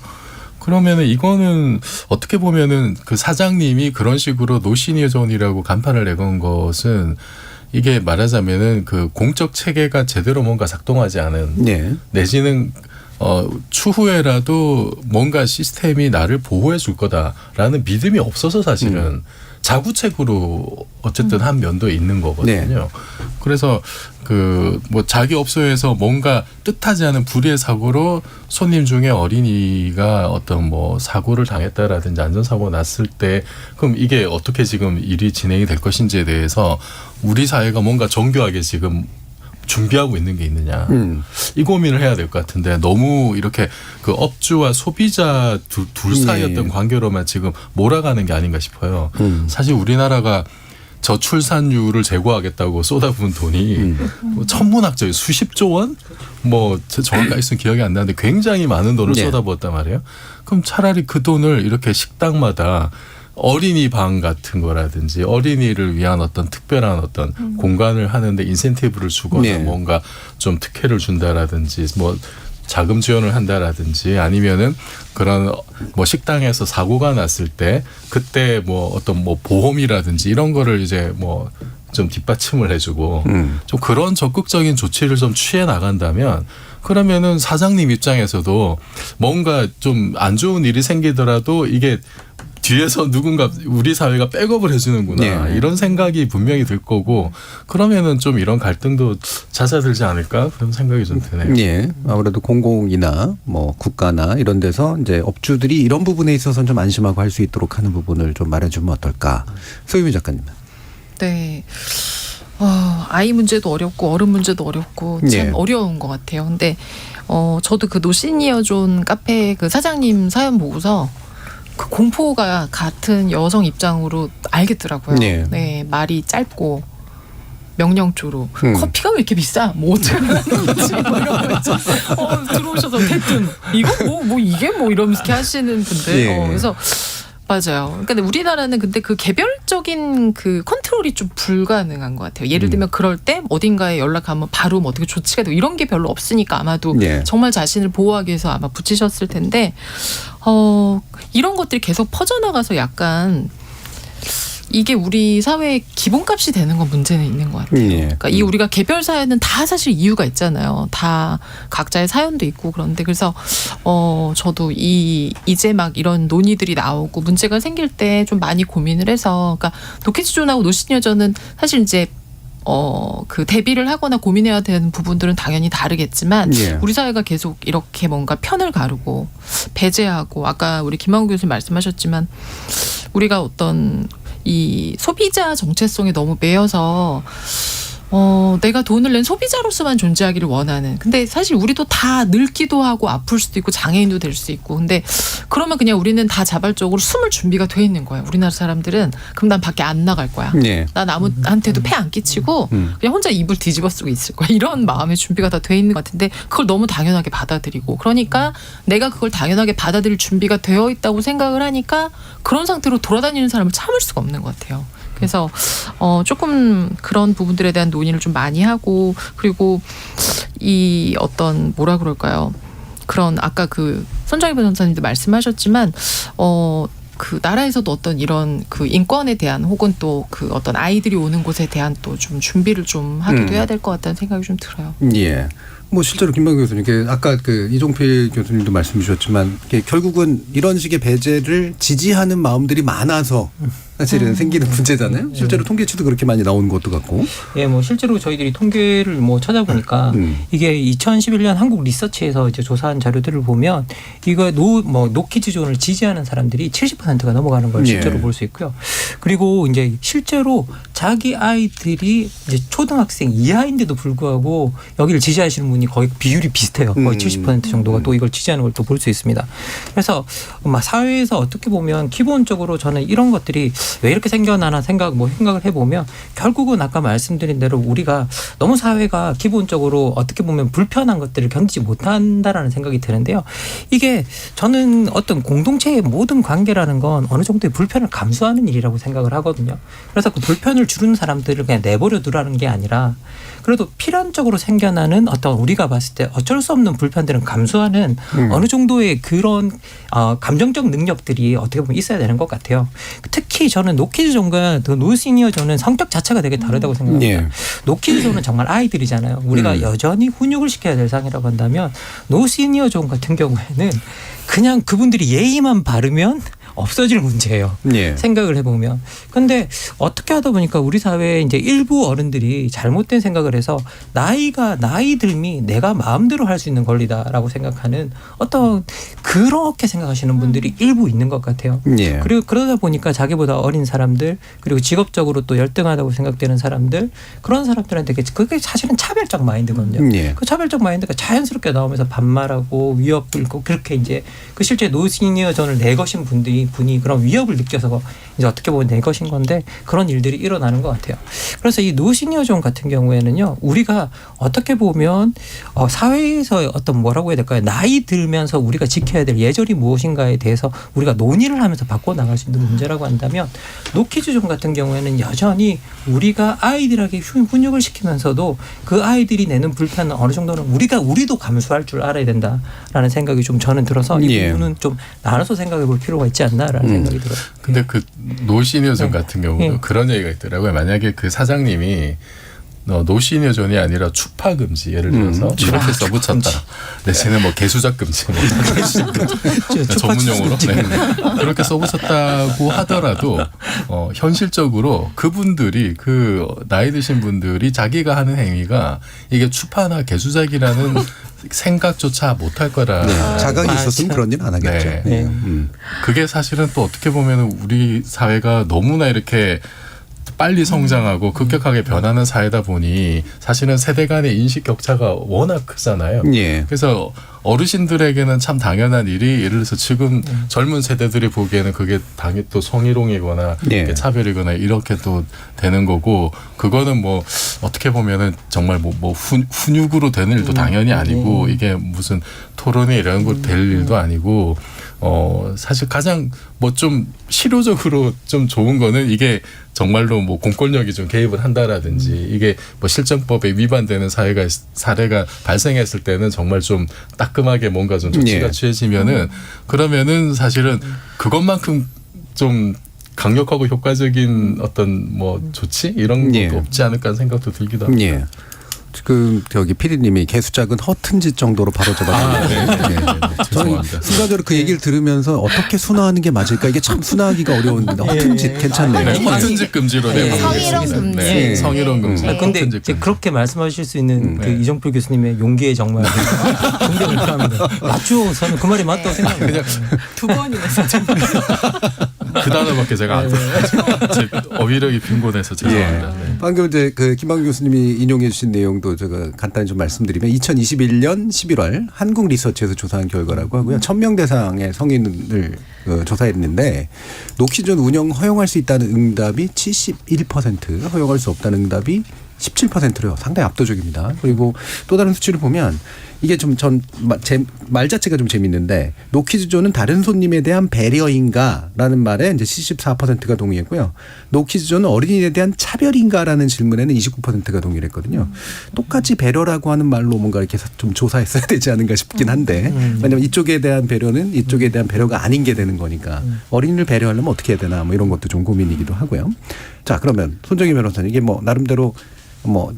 그러면은 이거는 어떻게 보면은 그 사장님이 그런 식으로 노 시니어 존이라고 간판을 내건 것은 이게 말하자면은 그 공적 체계가 제대로 뭔가 작동하지 않은 내지는 추후에라도 뭔가 시스템이 나를 보호해 줄 거다라는 믿음이 없어서 사실은 자구책으로 어쨌든 한 면도 있는 거거든요. 그래서 그 뭐 자기 업소에서 뭔가 뜻하지 않은 불의의 사고로 손님 중에 어린이가 어떤 뭐 사고를 당했다라든지 안전사고 났을 때 그럼 이게 어떻게 지금 일이 진행이 될 것인지에 대해서 우리 사회가 뭔가 정교하게 지금 준비하고 있는 게 있느냐 이 고민을 해야 될 것 같은데 너무 이렇게 그 업주와 소비자 둘 사이 어떤 관계로만 지금 몰아가는 게 아닌가 싶어요. 사실 우리나라가 저출산율을 제고하겠다고 쏟아부은 돈이 뭐 천문학적인 수십조 원? 뭐 정확하게 있으면 기억이 안 나는데 굉장히 많은 돈을 쏟아부었단 말이에요. 그럼 차라리 그 돈을 이렇게 식당마다 어린이 방 같은 거라든지 어린이를 위한 어떤 특별한 어떤 공간을 하는데 인센티브를 주거나 뭔가 좀 특혜를 준다라든지 뭐 자금 지원을 한다라든지 아니면은 그런 뭐 식당에서 사고가 났을 때 그때 뭐 어떤 뭐 보험이라든지 이런 거를 이제 뭐 좀 뒷받침을 해주고 좀 그런 적극적인 조치를 좀 취해 나간다면 그러면은 사장님 입장에서도 뭔가 좀 안 좋은 일이 생기더라도 이게 뒤에서 누군가 우리 사회가 백업을 해주는구나 네. 이런 생각이 분명히 들 거고 그러면은 좀 이런 갈등도 잦아들지 않을까 그런 생각이 좀 드네요. 예, 아무래도 공공이나 뭐 국가나 이런 데서 이제 업주들이 이런 부분에 있어서는 좀 안심하고 할 수 있도록 하는 부분을 좀 말해주면 어떨까? 소유미 작가님. 네. 아이 문제도 어렵고 어른 문제도 어렵고 참 예. 어려운 것 같아요. 근데 저도 그 노시니어존 카페 그 사장님 사연 보고서 그 공포가 같은 여성 입장으로 알겠더라고요. 예. 네, 말이 짧고 명령조로 커피가 왜 이렇게 비싸? 뭐 어떻게 하는 거지? 뭐 이런 거 있죠. 들어오셔서 대뜸 이거 뭐 이게 뭐 이러면서 이렇게 하시는 분들. 예. 그래서 맞아요. 그러니까 우리나라는 근데 그 개별적인 그 컨트롤이 좀 불가능한 것 같아요. 예를 들면 그럴 때 어딘가에 연락하면 바로 뭐 어떻게 조치가 되고 이런 게 별로 없으니까 아마도 예. 정말 자신을 보호하기 위해서 아마 붙이셨을 텐데 이런 것들이 계속 퍼져나가서 약간 이게 우리 사회의 기본값이 되는 건 문제는 있는 것 같아요. 예. 그러니까 이 우리가 개별 사연은 다 사실 이유가 있잖아요. 다 각자의 사연도 있고 그런데 그래서 저도 이제 막 이런 논의들이 나오고 문제가 생길 때 좀 많이 고민을 해서 그러니까 노키즈존하고 노시니어존은 사실 이제 그 대비를 하거나 고민해야 되는 부분들은 당연히 다르겠지만 예. 우리 사회가 계속 이렇게 뭔가 편을 가르고 배제하고 아까 우리 김한국 교수님 말씀하셨지만 우리가 어떤 이 소비자 정체성에 너무 매여서 내가 돈을 낸 소비자로서만 존재하기를 원하는. 근데 사실 우리도 다 늙기도 하고 아플 수도 있고 장애인도 될 수 있고. 근데 그러면 그냥 우리는 다 자발적으로 숨을 준비가 돼 있는 거예요. 우리나라 사람들은 그럼 난 밖에 안 나갈 거야. 예. 난 아무한테도 폐 안 끼치고 그냥 혼자 이불 뒤집어 쓰고 있을 거야. 이런 마음의 준비가 다 돼 있는 것 같은데 그걸 너무 당연하게 받아들이고 그러니까 내가 그걸 당연하게 받아들일 준비가 되어 있다고 생각을 하니까 그런 상태로 돌아다니는 사람을 참을 수가 없는 것 같아요. 그래서 조금 그런 부분들에 대한 논의를 좀 많이 하고 그리고 이 어떤 뭐라 그럴까요? 그런 아까 그 손정희 변호사님도 말씀하셨지만 그 나라에서도 어떤 이런 그 인권에 대한 혹은 또 그 어떤 아이들이 오는 곳에 대한 또 좀 준비를 좀 하기도 해야 될 것 같다는 생각이 좀 들어요. 예. 뭐 실제로 김만규 교수님, 아까 그 이종필 교수님도 말씀 주셨지만 결국은 이런 식의 배제를 지지하는 마음들이 많아서 사실은 생기는 문제잖아요. 실제로 통계치도 그렇게 많이 나오는 것도 같고. 예, 뭐 실제로 저희들이 통계를 뭐 찾아보니까 이게 2011년 한국 리서치에서 이제 조사한 자료들을 보면 이거 노키즈존을 지지하는 사람들이 70%가 넘어가는 걸 실제로 예. 볼 수 있고요. 그리고 이제 실제로 자기 아이들이 이제 초등학생 이하인데도 불구하고 여기를 지지하시는 분이 거의 비율이 비슷해요. 거의 70% 정도가 또 이걸 지지하는 걸 또 볼 수 있습니다. 그래서 사회에서 어떻게 보면 기본적으로 저는 이런 것들이 왜 이렇게 생겨나나 생각을 해보면 결국은 아까 말씀드린 대로 우리가 너무 사회가 기본적으로 어떻게 보면 불편한 것들을 견디지 못한다라는 생각이 드는데요. 이게 저는 어떤 공동체의 모든 관계라는 건 어느 정도의 불편을 감수하는 일이라고 생각을 하거든요. 그래서 그 불편을 주는 사람들을 그냥 내버려 두라는 게 아니라 그래도 필연적으로 생겨나는 어떤 우리가 봤을 때 어쩔 수 없는 불편들은 감수하는 어느 정도의 그런 감정적 능력들이 어떻게 보면 있어야 되는 것 같아요. 특히 저는 노키즈존과 노시니어존은 성격 자체가 되게 다르다고 생각합니다. 예. 노키즈존은 정말 아이들이잖아요. 우리가 여전히 훈육을 시켜야 될 상이라고 한다면 노시니어존 같은 경우에는 그냥 그분들이 예의만 바르면 없어질 문제예요. 예. 생각을 해보면. 근데 어떻게 하다 보니까 우리 사회에 이제 일부 어른들이 잘못된 생각을 해서 나이 들미 내가 마음대로 할 수 있는 권리다라고 생각하는 어떤 그렇게 생각하시는 분들이 일부 있는 것 같아요. 예. 그리고 그러다 보니까 자기보다 어린 사람들 그리고 직업적으로 또 열등하다고 생각되는 사람들 그런 사람들한테 그게 사실은 차별적 마인드거든요. 예. 그 차별적 마인드가 자연스럽게 나오면서 반말하고 위협 불고 그렇게 이제 그 실제 노시니어존을 내것인 분이 그런 위협을 느껴서 이제 어떻게 보면 내 것인 건데 그런 일들이 일어나는 것 같아요. 그래서 이 노시니어존 같은 경우에는요, 우리가 어떻게 보면 사회에서 어떤 뭐라고 해야 될까요? 나이 들면서 우리가 지켜야 될 예절이 무엇인가에 대해서 우리가 논의를 하면서 바꿔 나갈 수 있는 문제라고 한다면 노키즈존 같은 경우에는 여전히 우리가 아이들에게 훈육을 시키면서도 그 아이들이 내는 불편은 어느 정도는 우리도 감수할 줄 알아야 된다라는 생각이 좀 저는 들어서 이 예. 부분은 좀 나눠서 생각해 볼 필요가 있지 않나라는 생각이 들어요. 근데 그 노시니어존 같은 경우도 네. 그런 얘기가 있더라고요. 만약에 그 사장님이 노시니어존이 아니라 추파 금지 예를 들어서 이렇게 써붙였다. 내지는 뭐 개수작 금지 뭐 전문용어로 그렇게 써붙였다고 하더라도 현실적으로 그분들이 그 나이 드신 분들이 자기가 하는 행위가 이게 추파나 개수작이라는 생각조차 못할 거라. 자각이 있었으면 그런 일 안 하겠죠. 네. 그게 사실은 또 어떻게 보면 우리 사회가 너무나 이렇게 빨리 성장하고 급격하게 변하는 사회다 보니 사실은 세대 간의 인식 격차가 워낙 크잖아요. 예. 그래서 어르신들에게는 참 당연한 일이 예를 들어서 지금 젊은 세대들이 보기에는 그게 당연히 또 성희롱이거나 예. 차별이거나 이렇게 또 되는 거고 그거는 뭐 어떻게 보면은 정말 뭐 훈육으로 되는 일도 당연히 아니고 이게 무슨 토론이 이런 거 될 일도 아니고 사실 가장 뭐 좀 실효적으로 좀 좋은 거는 이게 정말로 뭐 공권력이 좀 개입을 한다라든지 이게 뭐 실정법에 위반되는 사례가 발생했을 때는 정말 좀 따끔하게 뭔가 좀 조치가 취해지면은 그러면은 사실은 그것만큼 좀 강력하고 효과적인 어떤 뭐 조치 이런 것도 없지 않을까 하는 생각도 들기도 합니다. 예. 지금 저기 PD님이 개수작은 허튼 짓 정도로 바로 잡아주네요. 저는 순간적으로 그 얘기를 들으면서 어떻게 순화하는 게 맞을까 이게 참 순화하기가 어려운데 허튼 짓 괜찮네요. 허튼 짓 금지로 성희롱 금지. 네. 성희롱 금지. 근데 이제 그렇게 말씀하실 수 있는 그 이정표 교수님의 용기에 정말 존경을 합니다. 맞죠? 저는 그 말이 맞다고 생각합니다. 두 번이나 진짜. 그 단어밖에 제가 안 제 어휘력이 빈곤해서 죄송합니다. 방금 이제 그 김만규 교수님이 인용해 주신 내용도 제가 간단히 좀 말씀드리면 2021년 11월 한국 리서치에서 조사한 결과라고 하고요. 1000명 대상의 성인을 조사했는데 노키존 운영 허용할 수 있다는 응답이 71%, 허용할 수 없다는 응답이 17%래요. 상당히 압도적입니다. 그리고 또 다른 수치를 보면 이게 좀 제 말 자체가 좀 재밌는데 노키즈존은 다른 손님에 대한 배려인가라는 말에 이제 74%가 동의했고요. 노키즈존은 어린이에 대한 차별인가라는 질문에는 29%가 동의를 했거든요. 똑같이 배려라고 하는 말로 뭔가 이렇게 좀 조사했어야 되지 않은가 싶긴 한데 왜냐하면 이쪽에 대한 배려는 이쪽에 대한 배려가 아닌 게 되는 거니까 어린이를 배려하려면 어떻게 해야 되나 뭐 이런 것도 좀 고민이기도 하고요. 자 그러면 손정희 변호사님 이게 뭐 나름대로 뭐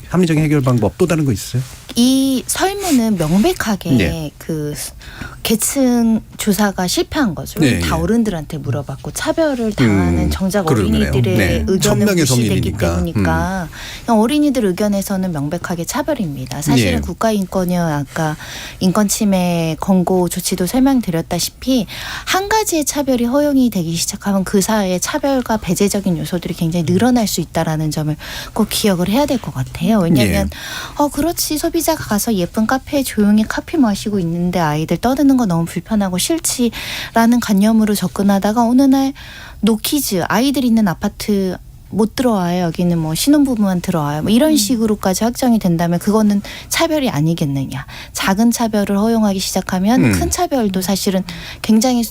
합리적인 해결 방법 또 다른 거 있어요? 이 설문은 명백하게 그 계층 조사가 실패한 거죠. 다 어른들한테 물어봤고 차별을 당하는 정작 어린이들의 의견은 무시되기 때문이니까 어린이들 의견에서는 명백하게 차별입니다. 사실은 국가인권위원 아까 인권침해 권고 조치도 설명드렸다시피 한 가지의 차별이 허용이 되기 시작하면 그 사회의 차별과 배제적인 요소들이 굉장히 늘어날 수 있다라는 점을 꼭 기억을 해야 될 것 같아요. 왜냐하면 그렇지 소비자가 가서 예쁜 카페에 조용히 커피 마시고 있는데 아이들 떠드는 거 너무 불편하고 싫지라는 관념으로 접근하다가 어느 날 노키즈 아이들 있는 아파트 못 들어와요. 여기는 뭐 신혼부부만 들어와요. 뭐 이런 식으로까지 확정이 된다면 그거는 차별이 아니겠느냐. 작은 차별을 허용하기 시작하면 큰 차별도 사실은 굉장히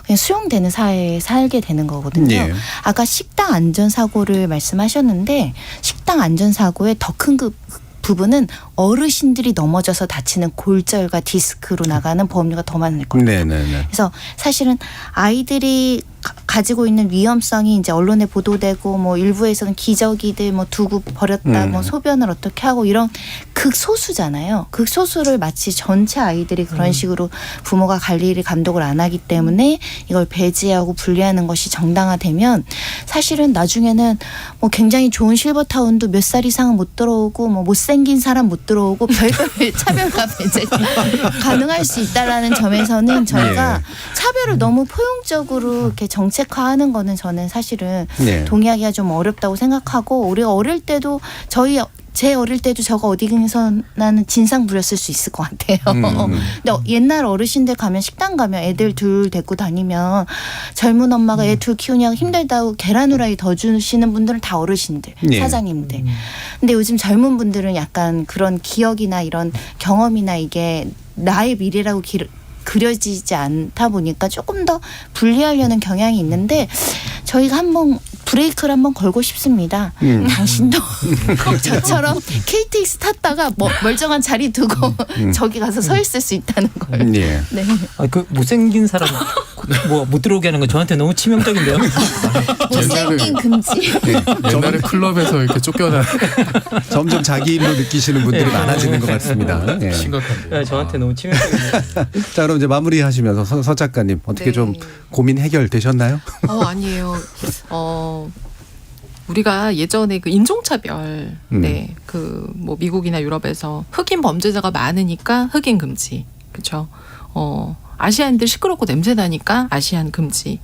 그냥 수용되는 사회에 살게 되는 거거든요. 아까 식당 안전사고를 말씀하셨는데 식당 안전사고의 더 큰 부분은 어르신들이 넘어져서 다치는 골절과 디스크로 나가는 보험료가 더 많을 겁니다. 그래서 사실은 아이들이 가지고 있는 위험성이 이제 언론에 보도되고 뭐 일부에서는 기저귀들 뭐 두고 버렸다 뭐 소변을 어떻게 하고 이런 극소수잖아요. 극소수를 마치 전체 아이들이 그런 식으로 부모가 관리를 감독을 안 하기 때문에 이걸 배제하고 분리하는 것이 정당화되면 사실은 나중에는 뭐 굉장히 좋은 실버타운도 몇 살 이상은 못 들어오고 뭐 못생긴 사람 못 들어오고 별별 차별과 배제가 가능할 수 있다라는 점에서는 저희가 차별을 너무 포용적으로 이렇게 정책화하는 거는 저는 사실은 동의하기가 좀 어렵다고 생각하고 우리가 어릴 때도 제 어릴 때도 저거 어디서 나는 진상 부렸을 수 있을 것 같아요. 근데 옛날 어르신들 가면 식당 가면 애들 둘 데리고 다니면 젊은 엄마가 애 둘 키우냐고 힘들다고 계란 후라이 더 주시는 분들은 다 어르신들, 사장님들. 근데 요즘 젊은 분들은 약간 그런 기억이나 이런 경험이나 이게 나의 미래라고 그려지지 않다 보니까 조금 더 분리하려는 경향이 있는데 저희가 한번 브레이크를 한번 걸고 싶습니다. 당신도 꼭 저처럼 KTX 탔다가 멀쩡한 자리 두고 저기 가서 서 있을 수 있다는 걸. 그 못생긴 사람 뭐 못 들어오게 하는 건 저한테 너무 치명적인데요. 못생긴 금지. 옛날에 클럽에서 이렇게 쫓겨나 점점 자기 힘으로 느끼시는 분들이 네. 많아지는 것 같습니다. 예. 심각한데. 네, 저한테 너무 치명적이네요. 자, 그럼 이제 마무리하시면서 서 작가님 어떻게 네. 좀 고민 해결되셨나요? 아니에요. 우리가 예전에 그 인종차별, 네, 그 뭐 미국이나 유럽에서 흑인 범죄자가 많으니까 흑인 금지, 그렇죠. 아시안들 시끄럽고 냄새 나니까 아시안 금지.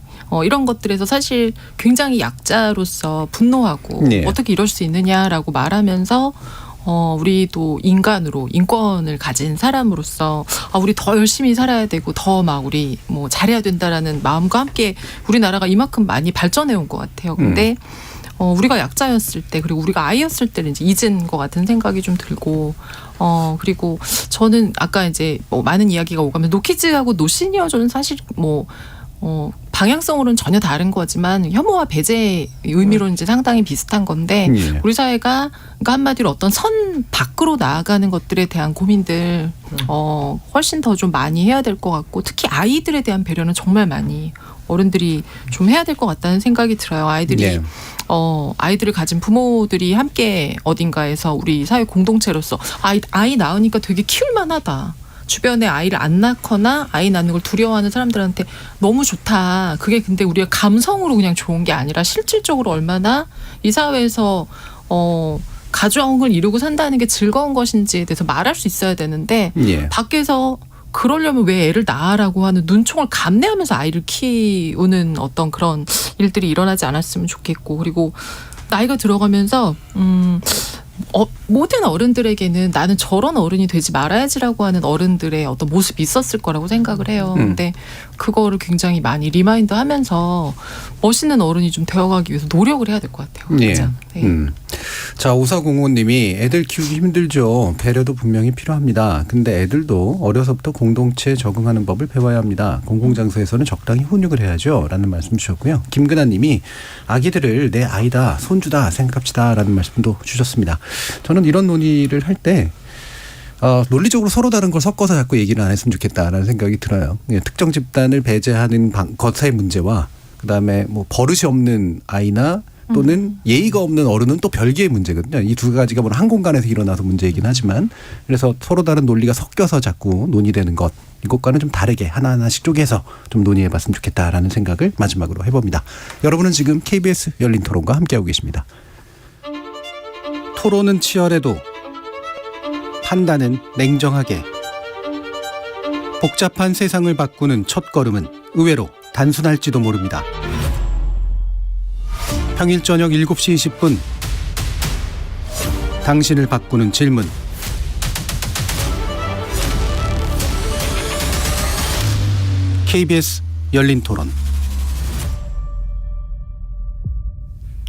이런 것들에서 사실 굉장히 약자로서 분노하고 네. 어떻게 이럴 수 있느냐라고 말하면서 우리도 인간으로 인권을 가진 사람으로서 우리 더 열심히 살아야 되고 더 막 우리 뭐 잘해야 된다라는 마음과 함께 우리나라가 이만큼 많이 발전해 온 것 같아요. 근데 우리가 약자였을 때 그리고 우리가 아이였을 때는 이제 잊은 것 같은 생각이 좀 들고 그리고 저는 아까 이제 뭐 많은 이야기가 오가면 노키즈하고 노시니어조는 사실 뭐 방향성으로는 전혀 다른 거지만 혐오와 배제의 의미로는 이제 상당히 비슷한 건데 예. 우리 사회가 그러니까 한마디로 어떤 선 밖으로 나아가는 것들에 대한 고민들 훨씬 더 좀 많이 해야 될 것 같고 특히 아이들에 대한 배려는 정말 많이 어른들이 좀 해야 될 것 같다는 생각이 들어요. 아이들이 네. 아이들을 가진 부모들이 함께 어딘가에서 우리 사회 공동체로서 아이 낳으니까 되게 키울만하다. 주변에 아이를 안 낳거나 아이 낳는 걸 두려워하는 사람들한테 너무 좋다. 그게 근데 우리가 감성으로 그냥 좋은 게 아니라 실질적으로 얼마나 이 사회에서 가정을 이루고 산다는 게 즐거운 것인지에 대해서 말할 수 있어야 되는데 예. 밖에서 그러려면 왜 애를 낳으라고 하는 눈총을 감내하면서 아이를 키우는 어떤 그런 일들이 일어나지 않았으면 좋겠고 그리고 나이가 들어가면서 모든 어른들에게는 나는 저런 어른이 되지 말아야지라고 하는 어른들의 어떤 모습이 있었을 거라고 생각을 해요. 근데 그거를 굉장히 많이 리마인드하면서 멋있는 어른이 좀 되어가기 위해서 노력을 해야 될 것 같아요. 예. 진짜. 네. 자, 5405님이 애들 키우기 힘들죠. 배려도 분명히 필요합니다. 근데 애들도 어려서부터 공동체에 적응하는 법을 배워야 합니다. 공공장소에서는 적당히 훈육을 해야죠. 라는 말씀 주셨고요. 김근아님이 아기들을 내 아이다, 손주다 생각합시다. 라는 말씀도 주셨습니다. 저는 이런 논의를 할 때 논리적으로 서로 다른 걸 섞어서 자꾸 얘기를 안 했으면 좋겠다라는 생각이 들어요. 특정 집단을 배제하는 것의 문제와 그다음에 뭐 버릇이 없는 아이나 또는 예의가 없는 어른은 또 별개의 문제거든요. 이 두 가지가 뭐 한 공간에서 일어나서 문제이긴 하지만 그래서 서로 다른 논리가 섞여서 자꾸 논의되는 것 이것과는 좀 다르게 하나하나씩 쪼개서 좀 논의해봤으면 좋겠다라는 생각을 마지막으로 해봅니다. 여러분은 지금 KBS 열린 토론과 함께하고 계십니다. 토론은 치열해도 판단은 냉정하게. 복잡한 세상을 바꾸는 첫걸음은 의외로 단순할지도 모릅니다. 평일 저녁 7시 20분 당신을 바꾸는 질문. KBS 열린 토론.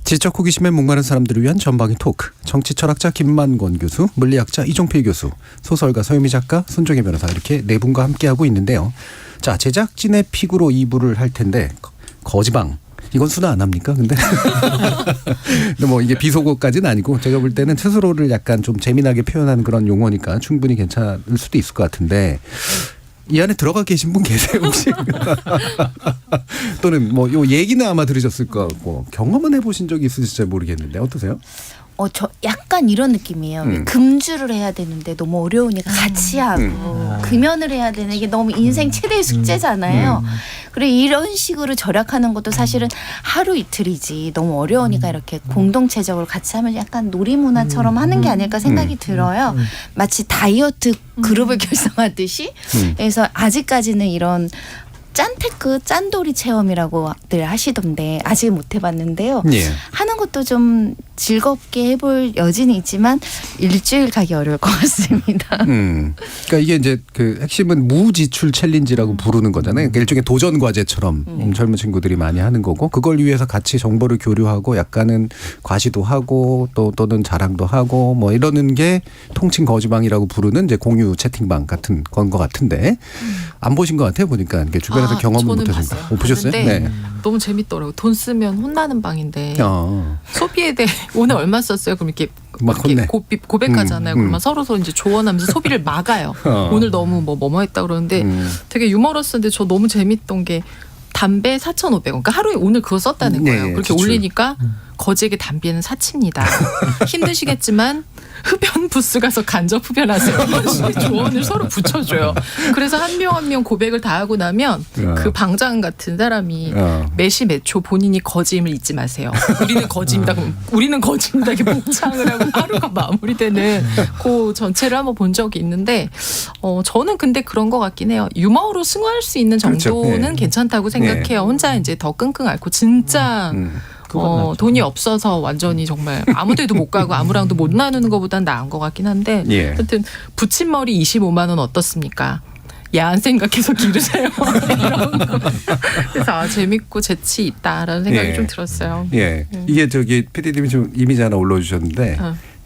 지적 호기심에 목마른 사람들을 위한 전방위 토크. 정치 철학자 김만권 교수, 물리학자 이종필 교수, 소설가 서유미 작가, 손정혜 변호사 이렇게 네 분과 함께하고 있는데요. 자, 제작진의 픽으로 2부를 할 텐데 거지방. 이건 수나 안 합니까? 근데 뭐 이게 비속어까지는 아니고 제가 볼 때는 스스로를 약간 좀 재미나게 표현하는 그런 용어니까 충분히 괜찮을 수도 있을 것 같은데 이 안에 들어가 계신 분 계세요 혹시? 또는 뭐 요 얘기는 아마 들으셨을 것 같고 경험은 해보신 적이 있으실지 잘 모르겠는데 어떠세요? 저 약간 이런 느낌이에요. 금주를 해야 되는데 너무 어려우니까 같이 하고 금연을 해야 되는 게 너무 인생 최대의 숙제잖아요. 그리고 이런 식으로 절약하는 것도 사실은 하루 이틀이지 너무 어려우니까 이렇게 공동체적으로 같이 하면 약간 놀이문화처럼 하는 게 아닐까 생각이 들어요. 마치 다이어트 그룹을 결성하듯이. 그래서 아직까지는 이런 짠테크 짠돌이 체험이라고들 하시던데 아직 못 해봤는데요. 예. 하는 것도 좀 즐겁게 해볼 여지는 있지만 일주일 가기 어려울 것 같습니다. 그러니까 이게 이제 그 핵심은 무지출 챌린지라고 부르는 거잖아요. 그러니까 일종의 도전 과제처럼 젊은 친구들이 많이 하는 거고 그걸 위해서 같이 정보를 교류하고 약간은 과시도 하고 또는 자랑도 하고 뭐 이러는 게 통칭 거지방이라고 부르는 이제 공유 채팅방 같은 건 것 같은데 안 보신 것 같아요 보니까 이게 주변에서 경험을 못 하셨어요. 못 보셨어요? 네. 너무 재밌더라고요. 돈 쓰면 혼나는 방인데 소비에 대해 오늘 얼마 썼어요? 그럼 이렇게 고백하잖아요. 그러면 서로 이제 조언하면서 소비를 막아요. 오늘 너무 뭐뭐 했다 그러는데 되게 유머러스한데 저 너무 재밌던 게 담배 4,500원. 그러니까 하루에 오늘 그거 썼다는 거예요. 네, 그렇게 지출. 올리니까 거지에게 담배는 사치입니다. 힘드시겠지만 흡연 부스 가서 간접 흡연하세요. 이런 식의 조언을 서로 붙여줘요. 그래서 한 명 한 명 고백을 다 하고 나면 그 방장 같은 사람이 매시 매초 본인이 거지임을 잊지 마세요. 우리는 거지입니다. 그럼 우리는 거지입니다. 이렇게 복창을 하고 하루가 마무리되는 그 전체를 한번 본 적이 있는데 저는 근데 그런 것 같긴 해요. 유머로 승화할 수 있는 정도는 그렇죠. 네. 괜찮다고 생각해요. 혼자 이제 더 끙끙 앓고 진짜 돈이 없어서 완전히 정말 아무 데도 못 가고 아무랑도 못 나누는 것보단 나은 것 같긴 한데 예. 하여튼 붙임머리 25만 원 어떻습니까? 야한 생각해서 기르세요. 이런 거. 그래서 재밌고 재치 있다라는 생각이 예. 좀 들었어요. 예. 이게 저기 PD님이 좀 이미지 하나 올려주셨는데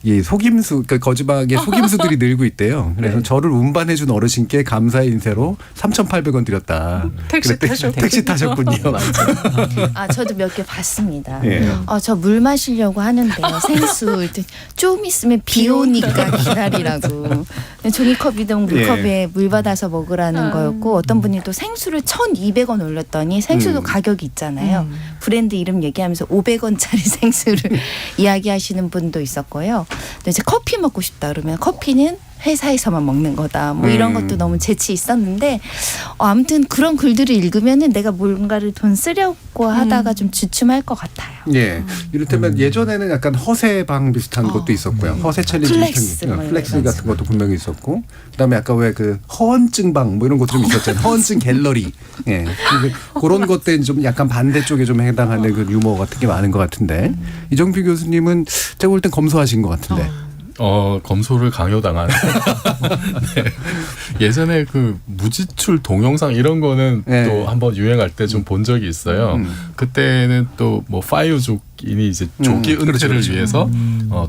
이 속임수, 그러니까 거짓말하게 속임수들이 늘고 있대요. 그래서 네. 저를 운반해준 어르신께 감사의 인쇄로 3,800원 드렸다. 택시 그랬더니 타셨군요. 택시 타셨군요. 아 저도 몇 개 봤습니다. 예. 저 물 마시려고 하는데요. 생수 좀 있으면 비 오니까 기다리라고. 종이컵이든 물컵에 물 받아서 먹으라는 거였고 어떤 분이 또 생수를 1,200원 올렸더니 생수도 가격이 있잖아요. 브랜드 이름 얘기하면서 500원짜리 생수를 이야기하시는 분도 있었고요. 근데 이제 커피 먹고 싶다 그러면 커피는 회사에서만 먹는 거다. 뭐 이런 것도 너무 재치 있었는데 아무튼 그런 글들을 읽으면은 내가 뭔가를 돈 쓰려고 하다가 좀 주춤할 것 같아요. 예. 이를테면 예전에는 약간 허세방 비슷한 것도 있었고요. 허세 챌린지 플렉스 비슷한 뭐 플렉스 이런 같은 것도 분명히 있었고 그다음에 아까 왜 그 허언증방 뭐 이런 것도 좀 있었잖아요. 허언증 갤러리. 예. 그런 것들은 좀 약간 반대쪽에 좀 해당하는 그 유머 같은 게 많은 것 같은데 이정필 교수님은 제가 볼 땐 검소하신 것 같은데. 검소를 강요당한. 네. 예전에 그 무지출 동영상 이런 거는 네. 또 한번 유행할 때 좀 본 적이 있어요. 그때는 또 뭐 파이어족인이 이제 조기 은퇴를 그렇죠. 위해서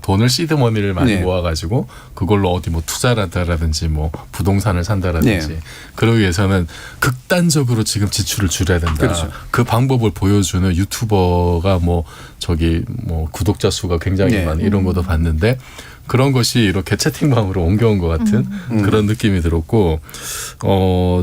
돈을 시드머니를 많이 네. 모아가지고 그걸로 어디 뭐 투자를 한다라든지 뭐 부동산을 산다라든지 네. 그러기 위해서는 극단적으로 지금 지출을 줄여야 된다. 그렇죠. 그 방법을 보여주는 유튜버가 뭐 저기 뭐 구독자 수가 굉장히 네. 많이 이런 것도 봤는데 그런 것이 이렇게 채팅방으로 옮겨온 것 같은 그런 느낌이 들었고,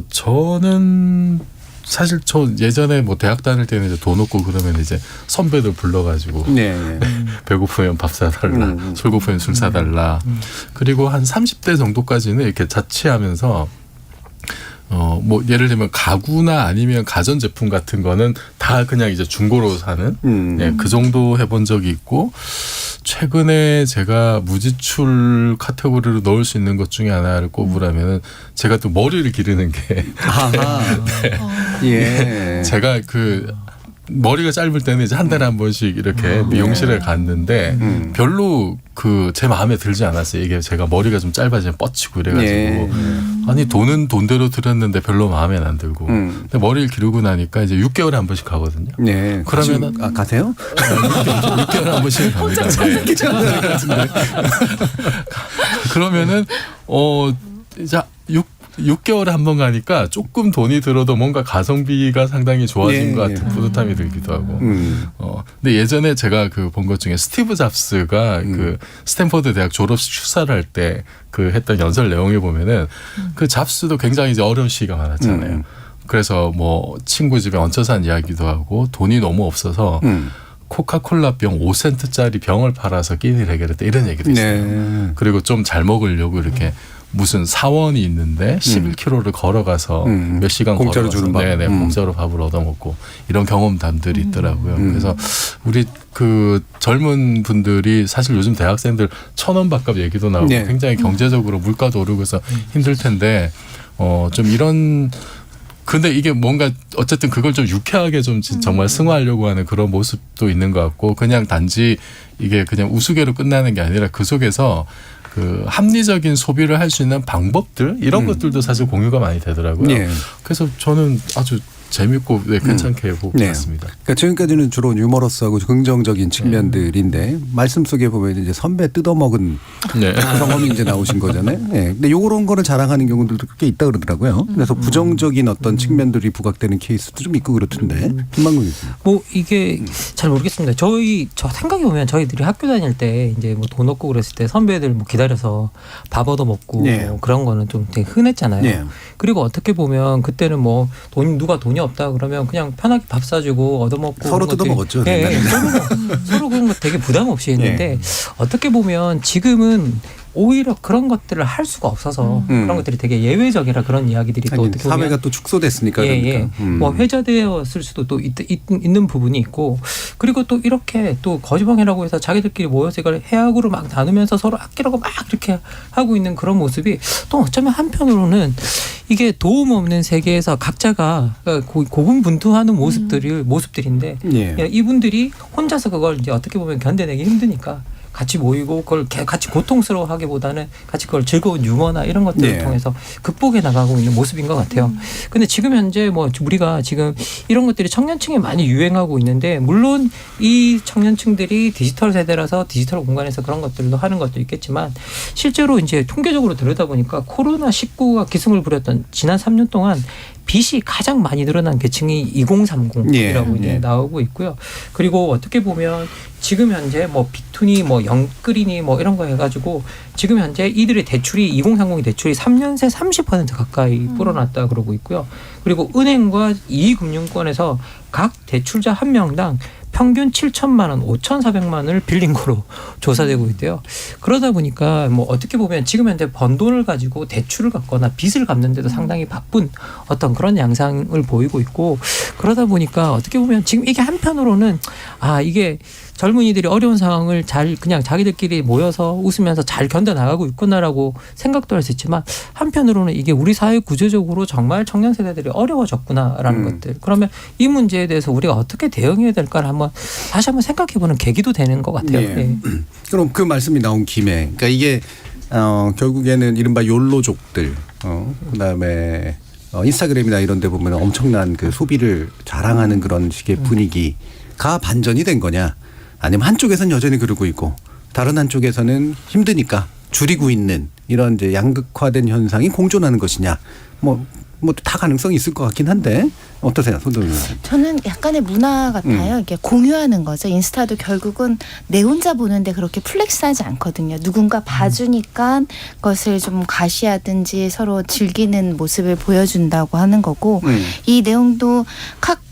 저는 사실 저 예전에 뭐 대학 다닐 때는 이제 돈 없고 그러면 이제 선배들 불러가지고 네. 배고프면 밥 사달라, 술 고프면 술 사달라. 그리고 한 30대 정도까지는 이렇게 자취하면서 뭐 예를 들면 가구나 아니면 가전제품 같은 거는 다 그냥 이제 중고로 사는 예, 그 정도 해본 적이 있고 최근에 제가 무지출 카테고리로 넣을 수 있는 것 중에 하나를 꼽으라면은 제가 또 머리를 기르는 게 예. 제가 그 머리가 짧을 때는 이제 한 달에 한 번씩 이렇게 미용실에 갔는데 별로 그 제 마음에 들지 않았어요. 이게 제가 머리가 좀 짧아지면 뻗치고 이래가지고 아니 돈은 돈대로 들였는데 별로 마음에 안 들고 근데 머리를 기르고 나니까 이제 6개월에 한 번씩 가거든요. 네. 그러면은 가세요? 6개월에 한 번씩 갑니다. 네. 그러면은 이제 6개월에 한 번 가니까 조금 돈이 들어도 뭔가 가성비가 상당히 좋아진 네, 것 같은 네. 뿌듯함이 들기도 하고. 근데 예전에 제가 그 본 것 중에 스티브 잡스가 그 스탠퍼드 대학 졸업식 축사를 할 때 그 했던 연설 내용에 보면은 그 잡스도 굉장히 이제 어려운 시기가 많았잖아요. 그래서 뭐 친구 집에 얹혀 산 이야기도 하고 돈이 너무 없어서 코카콜라 병 5센트짜리 병을 팔아서 끼니를 해결했다 이런 얘기도 있어요. 네. 그리고 좀 잘 먹으려고 이렇게 무슨 사원이 있는데 11km를 걸어가서 몇 시간 공짜로 걸어가서 주는 밥. 네네 공짜로 밥을 얻어먹고 이런 경험담들이 있더라고요. 그래서 우리 그 젊은 분들이 사실 요즘 대학생들 1,000원 밥값 얘기도 나오고 네. 굉장히 경제적으로 물가도 오르고 해서 힘들 텐데 좀 이런 근데 이게 뭔가 어쨌든 그걸 좀 유쾌하게 좀 정말 승화하려고 하는 그런 모습도 있는 것 같고 그냥 단지 이게 그냥 우스개로 끝나는 게 아니라 그 속에서 그 합리적인 소비를 할 수 있는 방법들 이런 것들도 사실 공유가 많이 되더라고요. 네. 그래서 저는 아주 재밌고 괜찮게 보고 네. 있습니다. 그러니까 지금까지는 주로 유머러스하고 긍정적인 측면들인데 말씀 속에 보면 이제 선배 뜯어먹은 네. 경험이 이제 나오신 거잖아요. 네. 근데 요런 거를 자랑하는 경우들도 꽤 있다 그러더라고요. 그래서 부정적인 어떤 측면들이 부각되는 케이스도 좀 있고 그렇던데. 김만국 교수님. 뭐 이게 잘 모르겠습니다. 저 생각해 보면 저희들이 학교 다닐 때 이제 뭐 돈 없고 그랬을 때 선배들 뭐 기다려서 밥 얻어 먹고 네. 뭐 그런 거는 좀 되게 흔했잖아요. 네. 그리고 어떻게 보면 그때는 뭐 누가 돈이 돈이 없다 그러면 그냥 편하게 밥 사주고 얻어먹고 서로 뜯어먹었죠. 예, 서로 그런 거 되게 부담 없이 했는데 어떻게 보면 지금은 오히려 그런 것들을 할 수가 없어서 그런 것들이 되게 예외적이라 그런 이야기들이 또 어떻게 보면 사회가 또 축소됐으니까 뭐 회자되었을 수도 또 있는 부분이 있고 그리고 또 이렇게 또 거지방이라고 해서 자기들끼리 모여서 이걸 해악으로 막 나누면서 서로 아끼라고 막 이렇게 하고 있는 그런 모습이 또 어쩌면 한편으로는 이게 도움 없는 세계에서 각자가 고군분투하는 모습들인데 이분들이 혼자서 그걸 이제 어떻게 보면 견뎌내기 힘드니까 같이 모이고 그걸 같이 고통스러워하기보다는 같이 그걸 즐거운 유머나 이런 것들을 통해서 극복해 나가고 있는 모습인 것 같아요. 근데 지금 현재 뭐 우리가 지금 이런 것들이 청년층에 많이 유행하고 있는데 물론 이 청년층들이 디지털 세대라서 디지털 공간에서 그런 것들도 하는 것도 있겠지만 실제로 이제 통계적으로 들여다보니까 코로나19가 기승을 부렸던 지난 3년 동안 빚이 가장 많이 늘어난 계층이 2030이라고 이제 나오고 있고요. 그리고 어떻게 보면 지금 현재 뭐 빅툰이 뭐 영끌이니 뭐 이런 거 해가지고 지금 현재 이들의 대출이 2030 대출이 3년 새 30% 가까이 불어났다 그러고 있고요. 그리고 은행과 이금융권에서 각 대출자 한 명당 평균 7천만 원, 5,400만 원을 빌린 거로 조사되고 있대요. 그러다 보니까 뭐 어떻게 보면 지금 현재 번 돈을 가지고 대출을 갚거나 빚을 갚는데도 상당히 바쁜 어떤 그런 양상을 보이고 있고 그러다 보니까 어떻게 보면 지금 이게 한편으로는 이게 젊은이들이 어려운 상황을 잘 그냥 자기들끼리 모여서 웃으면서 잘 견뎌나가고 있구나라고 생각도 할 수 있지만 한편으로는 이게 우리 사회 구조적으로 정말 청년 세대들이 어려워졌구나라는 것들. 그러면 이 문제에 대해서 우리가 어떻게 대응해야 될까를 다시 한번 생각해보는 계기도 되는 것 같아요. 그럼 그 말씀이 나온 김에 그러니까 이게 결국에는 이른바 욜로족들 그다음에 인스타그램이나 이런 데 보면 엄청난 그 소비를 자랑하는 그런 식의 분위기가 반전이 된 거냐 아니면 한쪽에서는 여전히 그러고 있고 다른 한쪽에서는 힘드니까 줄이고 있는 이런 이제 양극화된 현상이 공존하는 것이냐 뭐 다 가능성이 있을 것 같긴 한데 어떠세요, 손동희 의원님? 저는 약간의 문화 같아요. 이게 공유하는 거죠. 인스타도 결국은 내 혼자 보는데 그렇게 플렉스하지 않거든요. 누군가 봐주니까 그것을 좀 과시하든지 서로 즐기는 모습을 보여준다고 하는 거고 이 내용도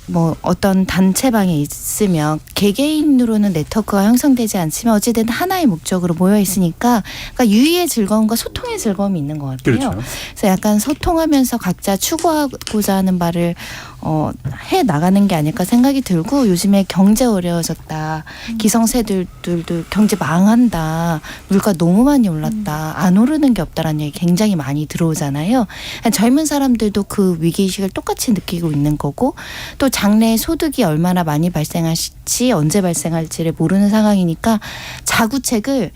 뭐 어떤 단체방에 있으면 개개인으로는 네트워크가 형성되지 않지만 어찌됐든 하나의 목적으로 모여 있으니까 그러니까 유의의 즐거움과 소통의 즐거움이 있는 것 같아요. 그렇죠. 그래서 약간 소통하면서 각자 추구하고자 하는 바를 해 나가는 게 아닐까 생각이 들고 요즘에 경제 어려워졌다. 기성세대들도 경제 망한다. 물가 너무 많이 올랐다. 안 오르는 게 없다라는 얘기 굉장히 많이 들어오잖아요. 젊은 사람들도 그 위기의식을 똑같이 느끼고 있는 거고 또 장래 소득이 얼마나 많이 발생할지 언제 발생할지를 모르는 상황이니까 자구책을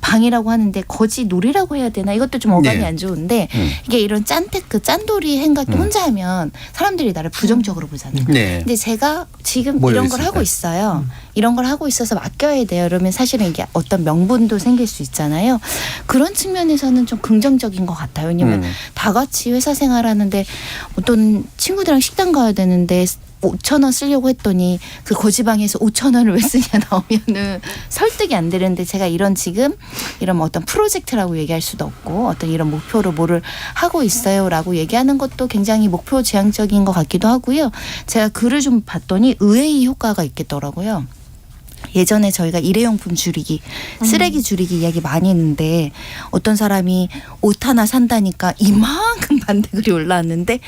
방이라고 하는데 거지 놀이라고 해야 되나 이것도 좀 어감이 안 좋은데 이게 이런 짠테크 짠돌이 행각도 혼자 하면 사람들이 나를 부정적으로 보잖아요. 근데 제가 지금 이런 걸 하고 있어요. 이런 걸 하고 있어서 맡겨야 돼요. 그러면 사실은 이게 어떤 명분도 생길 수 있잖아요. 그런 측면에서는 좀 긍정적인 것 같아요. 왜냐하면 다 같이 회사 생활하는데 어떤 친구들이랑 식당 가야 되는데 5,000원 쓰려고 했더니 그 거지방에서 5,000원을 왜 쓰냐 나오면은 설득이 안 되는데 제가 지금 이런 어떤 프로젝트라고 얘기할 수도 없고 어떤 이런 목표로 뭐를 하고 있어요라고 얘기하는 것도 굉장히 목표 지향적인 것 같기도 하고요. 제가 글을 좀 봤더니 의외의 효과가 있겠더라고요. 예전에 저희가 일회용품 줄이기, 쓰레기 줄이기 이야기 많이 했는데 어떤 사람이 옷 하나 산다니까 이만큼 반대글이 올라왔는데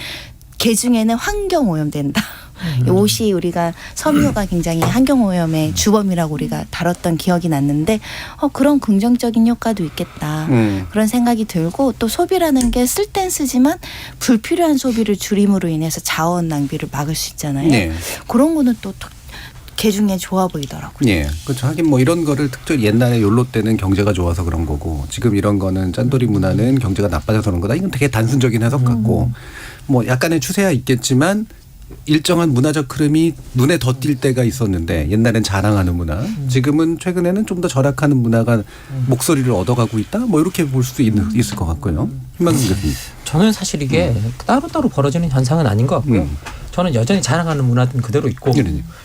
개 중에는 환경오염 된다. 옷이 우리가 섬유가 굉장히 환경오염의 주범이라고 우리가 다뤘던 기억이 났는데 그런 긍정적인 효과도 있겠다. 그런 생각이 들고 또 소비라는 게 쓸 땐 쓰지만 불필요한 소비를 줄임으로 인해서 자원 낭비를 막을 수 있잖아요. 그런 거는 또 개 중에 좋아 보이더라고요. 그렇죠. 하긴 뭐 이런 거를 특별히 옛날에 욜로 때는 경제가 좋아서 그런 거고 지금 이런 거는 짠돌이 문화는 경제가 나빠져서 그런 거다. 이건 되게 단순적인 해석 같고 뭐 약간의 추세야 있겠지만 일정한 문화적 흐름이 눈에 더 띌 때가 있었는데 옛날엔 자랑하는 문화 지금은 최근에는 좀 더 절약하는 문화가 목소리를 얻어가고 있다. 뭐 이렇게 볼 수도 있을 것 같고요. 김만근 교수님. 저는 사실 이게 따로따로 벌어지는 현상은 아닌 것 같고요. 저는 여전히 자랑하는 문화는 그대로 있고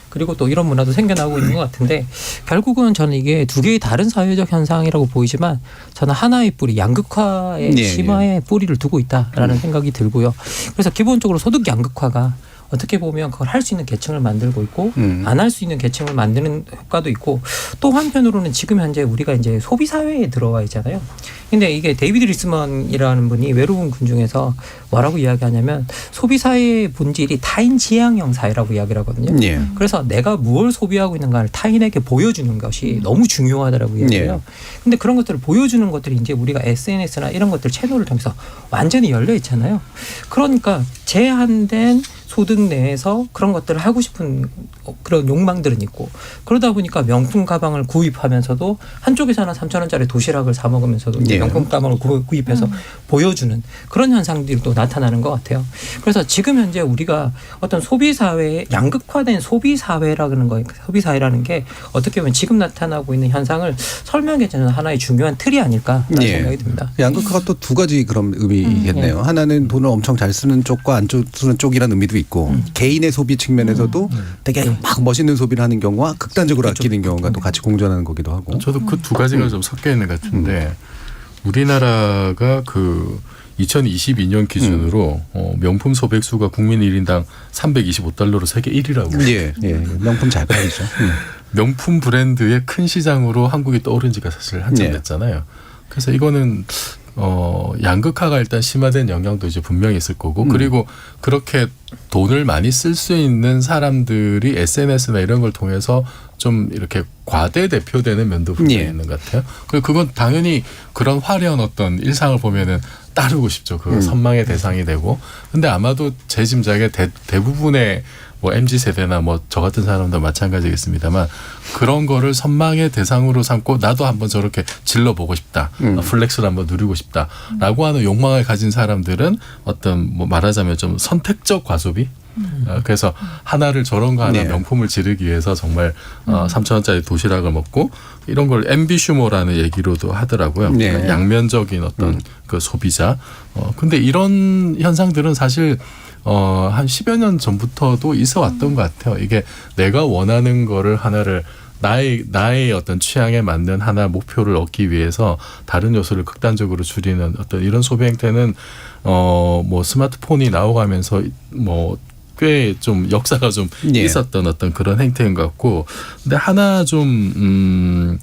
그리고 또 이런 문화도 생겨나고 있는 것 같은데 결국은 저는 이게 두 개의 다른 사회적 현상이라고 보이지만 저는 하나의 뿌리, 양극화의 심화의 뿌리를 두고 있다라는 생각이 들고요. 그래서 기본적으로 소득 양극화가 어떻게 보면 그걸 할 수 있는 계층을 만들고 있고 안 할 수 있는 계층을 만드는 효과도 있고 또 한편으로는 지금 현재 우리가 이제 소비 사회에 들어와 있잖아요. 근데 이게 데이비드 리스먼이라는 분이 외로운 군 중에서 뭐라고 이야기하냐면 소비 사회의 본질이 타인 지향형 사회라고 이야기를 하거든요. 그래서 내가 무엇을 소비하고 있는가를 타인에게 보여주는 것이 너무 중요하다라고 이야기해요. 근데 그런 것들을 보여주는 것들이 이제 우리가 SNS나 이런 것들 채널을 통해서 완전히 열려 있잖아요. 그러니까 제한된 소득 내에서 그런 것들을 하고 싶은 그런 욕망들은 있고 그러다 보니까 명품 가방을 구입하면서도 한쪽에서는 3,000원짜리 도시락을 사 먹으면서도 명품 가방을 구입해서 보여주는 그런 현상들도 나타나는 것 같아요. 그래서 지금 현재 우리가 어떤 소비 사회에 양극화된 소비 사회라는 거예요. 소비 사회라는 게 어떻게 보면 지금 나타나고 있는 현상을 설명해 주는 하나의 중요한 틀이 아닐까라는 생각이 듭니다. 양극화가 또 두 가지 그런 의미겠네요. 하나는 돈을 엄청 잘 쓰는 쪽과 안 쓰는 쪽이라는 의미도 있고 개인의 소비 측면에서도 되게 막 멋있는 소비를 하는 경우와 극단적으로 아끼는 경우가 또 같이 공존하는 거기도 하고. 저도 그 두 가지가 좀 섞여 있는 것 같은데 우리나라가 그 2022년 기준으로 명품 소백수가 국민 1인당 325달러로 세계 1위라고. 예, 명품 잘 팔리죠. 명품 브랜드의 큰 시장으로 한국이 떠오른 지가 사실 한참 됐잖아요. 그래서 이거는 양극화가 일단 심화된 영향도 이제 분명히 있을 거고 그리고 그렇게 돈을 많이 쓸 수 있는 사람들이 SNS나 이런 걸 통해서 좀 이렇게 과대 대표되는 면도 분명히 있는 것 같아요. 그리고 그건 당연히 그런 화려한 어떤 일상을 보면은 따르고 싶죠. 그 선망의 대상이 되고. 근데 아마도 제 짐작에 대부분의 뭐 MZ세대나 뭐 저 같은 사람도 마찬가지겠습니다만 그런 거를 선망의 대상으로 삼고 나도 한번 저렇게 질러보고 싶다. 플렉스를 한번 누리고 싶다라고 하는 욕망을 가진 사람들은 어떤 뭐 말하자면 좀 선택적 과소비? 그래서 하나를 저런 거 하나 명품을 지르기 위해서 정말 3,000원짜리 도시락을 먹고 이런 걸 앰비슈모라는 얘기로도 하더라고요. 그러니까 양면적인 어떤 그 소비자. 근데 이런 현상들은 사실 한 10여 년 전부터도 있어 왔던 것 같아요. 이게 내가 원하는 거를 하나를 나의 어떤 취향에 맞는 하나 목표를 얻기 위해서 다른 요소를 극단적으로 줄이는 어떤 이런 소비 행태는 뭐 스마트폰이 나오가면서 뭐 꽤 좀 역사가 좀 있었던 어떤 그런 행태인 것 같고 근데 하나 좀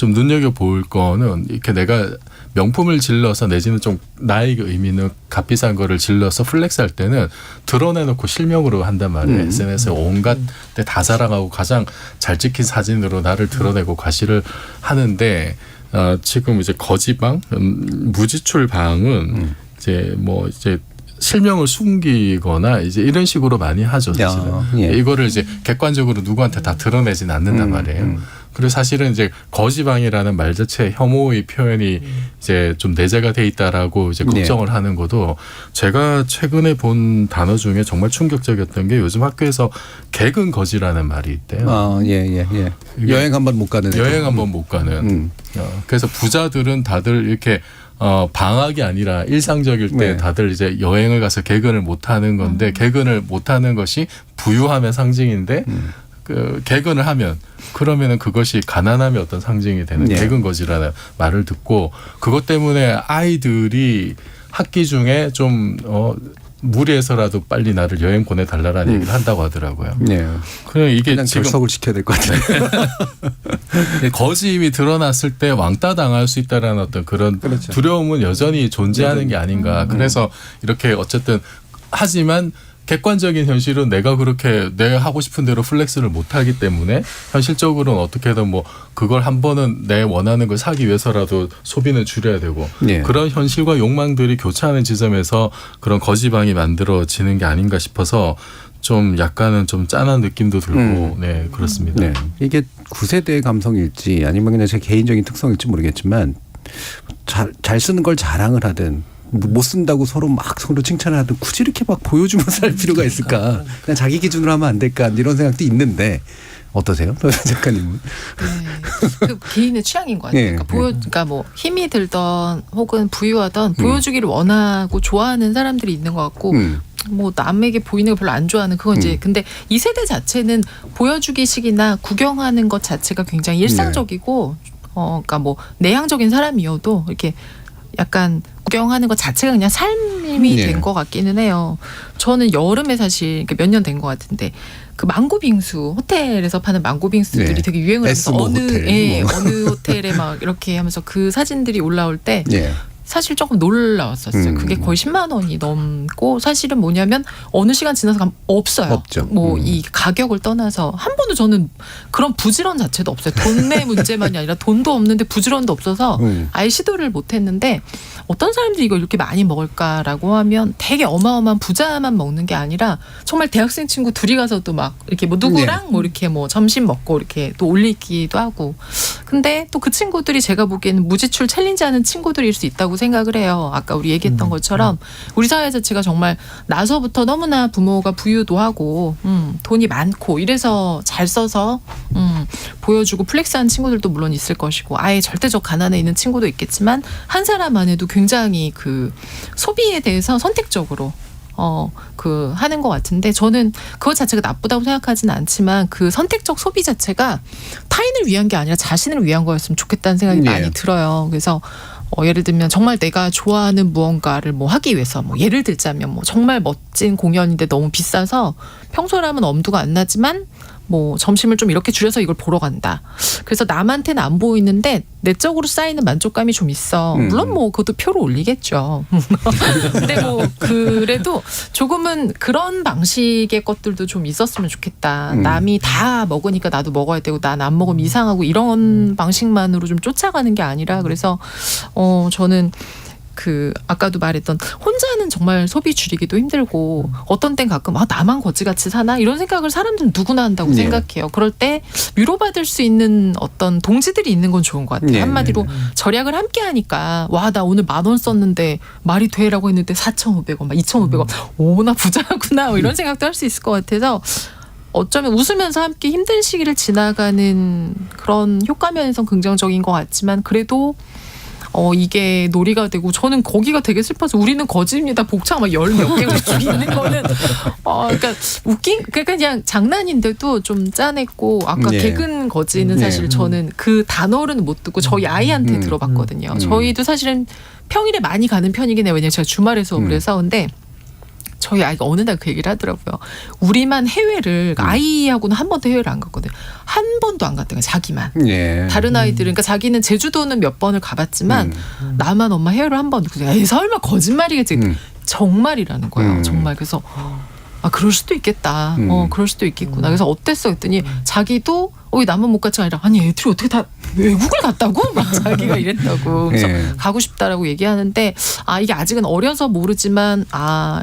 눈여겨볼 거는 이렇게 내가 명품을 질러서 내지는 좀 나의 의미는 값비싼 거를 질러서 플렉스할 때는 드러내놓고 실명으로 한단 말이에요. SNS에 온갖 때 다 자랑하고 가장 잘 찍힌 사진으로 나를 드러내고 과시를 하는데 지금 이제 거지방, 무지출방은 이제 실명을 숨기거나 이제 이런 식으로 많이 하죠. 사실은. 이거를 이제 객관적으로 누구한테 다 드러내진 않는단 말이에요. 그리고 사실은 이제 거지방이라는 말 자체에 혐오의 표현이 이제 좀 내재가 돼 있다라고 이제 걱정을 하는 것도 제가 최근에 본 단어 중에 정말 충격적이었던 게 요즘 학교에서 개근 거지라는 말이 있대요. 여행 한번 못 가는. 여행 한번 못 가는. 그래서 부자들은 다들 이렇게 방학이 아니라 일상적일 때 다들 이제 여행을 가서 개근을 못 하는 건데 개근을 못 하는 것이 부유함의 상징인데 그 개근을 하면 그러면은 그것이 가난함의 어떤 상징이 되는 개근거지라는 말을 듣고 그것 때문에 아이들이 학기 중에 좀 무리해서라도 빨리 나를 여행 보내달라는 얘기를 한다고 하더라고요. 그냥 이게 그냥 지금 결석을 시켜야 될 것 같아요. 거짓임이 드러났을 때 왕따 당할 수 있다라는 어떤 그런 두려움은 여전히 존재하는 게 아닌가. 그래서 이렇게 어쨌든 하지만 객관적인 현실은 내가 그렇게 내가 하고 싶은 대로 플렉스를 못하기 때문에 현실적으로는 어떻게든 뭐 그걸 한 번은 내 원하는 걸 사기 위해서라도 소비는 줄여야 되고 그런 현실과 욕망들이 교차하는 지점에서 그런 거지방이 만들어지는 게 아닌가 싶어서 좀 약간은 좀 짠한 느낌도 들고 그렇습니다. 이게 9세대의 감성일지 아니면 그냥 제 개인적인 특성일지 모르겠지만 잘 쓰는 걸 자랑을 하든 못 쓴다고 서로 칭찬을 하든 굳이 이렇게 막 보여주면서 할 필요가 있을까? 그냥 자기 기준으로 하면 안 될까? 이런 생각도 있는데 어떠세요, 더 작가님은? 네. 그 개인의 취향인 것 같아요. 그러니까 그러니까 뭐 힘이 들던 혹은 부유하던 보여주기를 원하고 좋아하는 사람들이 있는 것 같고. 뭐 남에게 보이는 걸 별로 안 좋아하는 그건 이제 근데 이 세대 자체는 보여주기식이나 구경하는 것 자체가 굉장히 일상적이고 그러니까 뭐 내향적인 사람이어도 이렇게 약간 구경하는 것 자체가 그냥 삶이 된 것 같기는 해요. 저는 여름에 사실 몇 년 된 것 같은데 그 망고빙수 호텔에서 파는 망고빙수들이 되게 유행을 하면서 어느 호텔에 막 이렇게 하면서 그 사진들이 올라올 때 사실 조금 놀라웠었어요. 그게 거의 10만 원이 넘고 사실은 뭐냐면 어느 시간 지나서 가면 없어요. 없죠. 뭐 이 가격을 떠나서 한 번도 저는 그런 부지런 자체도 없어요. 돈의 문제만이 아니라 돈도 없는데 부지런도 없어서 아예 시도를 못했는데 어떤 사람들이 이걸 이렇게 많이 먹을까라고 하면 되게 어마어마한 부자만 먹는 게 아니라 정말 대학생 친구 둘이 가서도 막 이렇게 뭐 누구랑 뭐 이렇게 뭐 점심 먹고 이렇게 또 올리기도 하고 근데 또 그 친구들이 제가 보기에는 무지출 챌린지하는 친구들일 수 있다고 생각을 해요. 아까 우리 얘기했던 것처럼 우리 사회 자체가 정말 나서부터 너무나 부모가 부유도 하고 돈이 많고 이래서 잘 써서 보여주고 플렉스하는 친구들도 물론 있을 것이고 아예 절대적 가난에 있는 친구도 있겠지만 한 사람 안에도 굉장히 그 소비에 대해서 선택적으로 그 하는 것 같은데 저는 그것 자체가 나쁘다고 생각하지는 않지만 그 선택적 소비 자체가 타인을 위한 게 아니라 자신을 위한 거였으면 좋겠다는 생각이 많이 들어요. 그래서 예를 들면 정말 내가 좋아하는 무언가를 뭐 하기 위해서 뭐 예를 들자면 뭐 정말 멋진 공연인데 너무 비싸서 평소라면 엄두가 안 나지만 뭐 점심을 좀 이렇게 줄여서 이걸 보러 간다. 그래서 남한테는 안 보이는데 내적으로 쌓이는 만족감이 좀 있어. 물론 뭐 그것도 표로 올리겠죠. 근데 뭐 그래도 조금은 그런 방식의 것들도 좀 있었으면 좋겠다. 남이 다 먹으니까 나도 먹어야 되고 난 안 먹으면 이상하고 이런 방식만으로 좀 쫓아가는 게 아니라 그래서 저는 그 아까도 말했던 혼자는 정말 소비 줄이기도 힘들고 어떤 땐 가끔 나만 거지같이 사나 이런 생각을 사람들은 누구나 한다고 생각해요. 그럴 때 위로받을 수 있는 어떤 동지들이 있는 건 좋은 것 같아요. 한마디로 절약을 함께 하니까 와 나 오늘 10,000원 썼는데 말이 돼라고 했는데 4,500원 막 2,500원 오 나 부자구나 뭐 이런 생각도 할 수 있을 것 같아서 어쩌면 웃으면서 함께 힘든 시기를 지나가는 그런 효과면에선 긍정적인 것 같지만 그래도 이게 놀이가 되고 저는 거기가 되게 슬퍼서 우리는 거지입니다. 복창 막 10몇 개가 쭉 있는 거는 그러니까 그러니까 그냥 장난인데도 좀 짠했고 아까 개근 거지는 사실 저는 그 단어는 못 듣고 저희 아이한테 들어봤거든요. 저희도 사실은 평일에 많이 가는 편이긴 해요. 왜냐면 제가 주말에 수업을 해서 근데 저희 아이가 어느 날 그 얘기를 하더라고요. 우리만 해외를 아이하고는 한 번도 해외를 안 갔거든요. 한 번도 안 갔대요. 자기만. 다른 아이들은 그러니까 자기는 제주도는 몇 번을 가봤지만 나만 엄마 해외를 한 번. 에이 설마 거짓말이겠지. 정말이라는 거예요. 정말. 그래서 그럴 수도 있겠다. 그럴 수도 있겠구나. 그래서 어땠어? 했더니 자기도 왜 나만 못 갔지 아니라 아니 애들이 어떻게 다 외국을 갔다고? 막 자기가 이랬다고. 그래서 가고 싶다라고 얘기하는데 이게 아직은 어려서 모르지만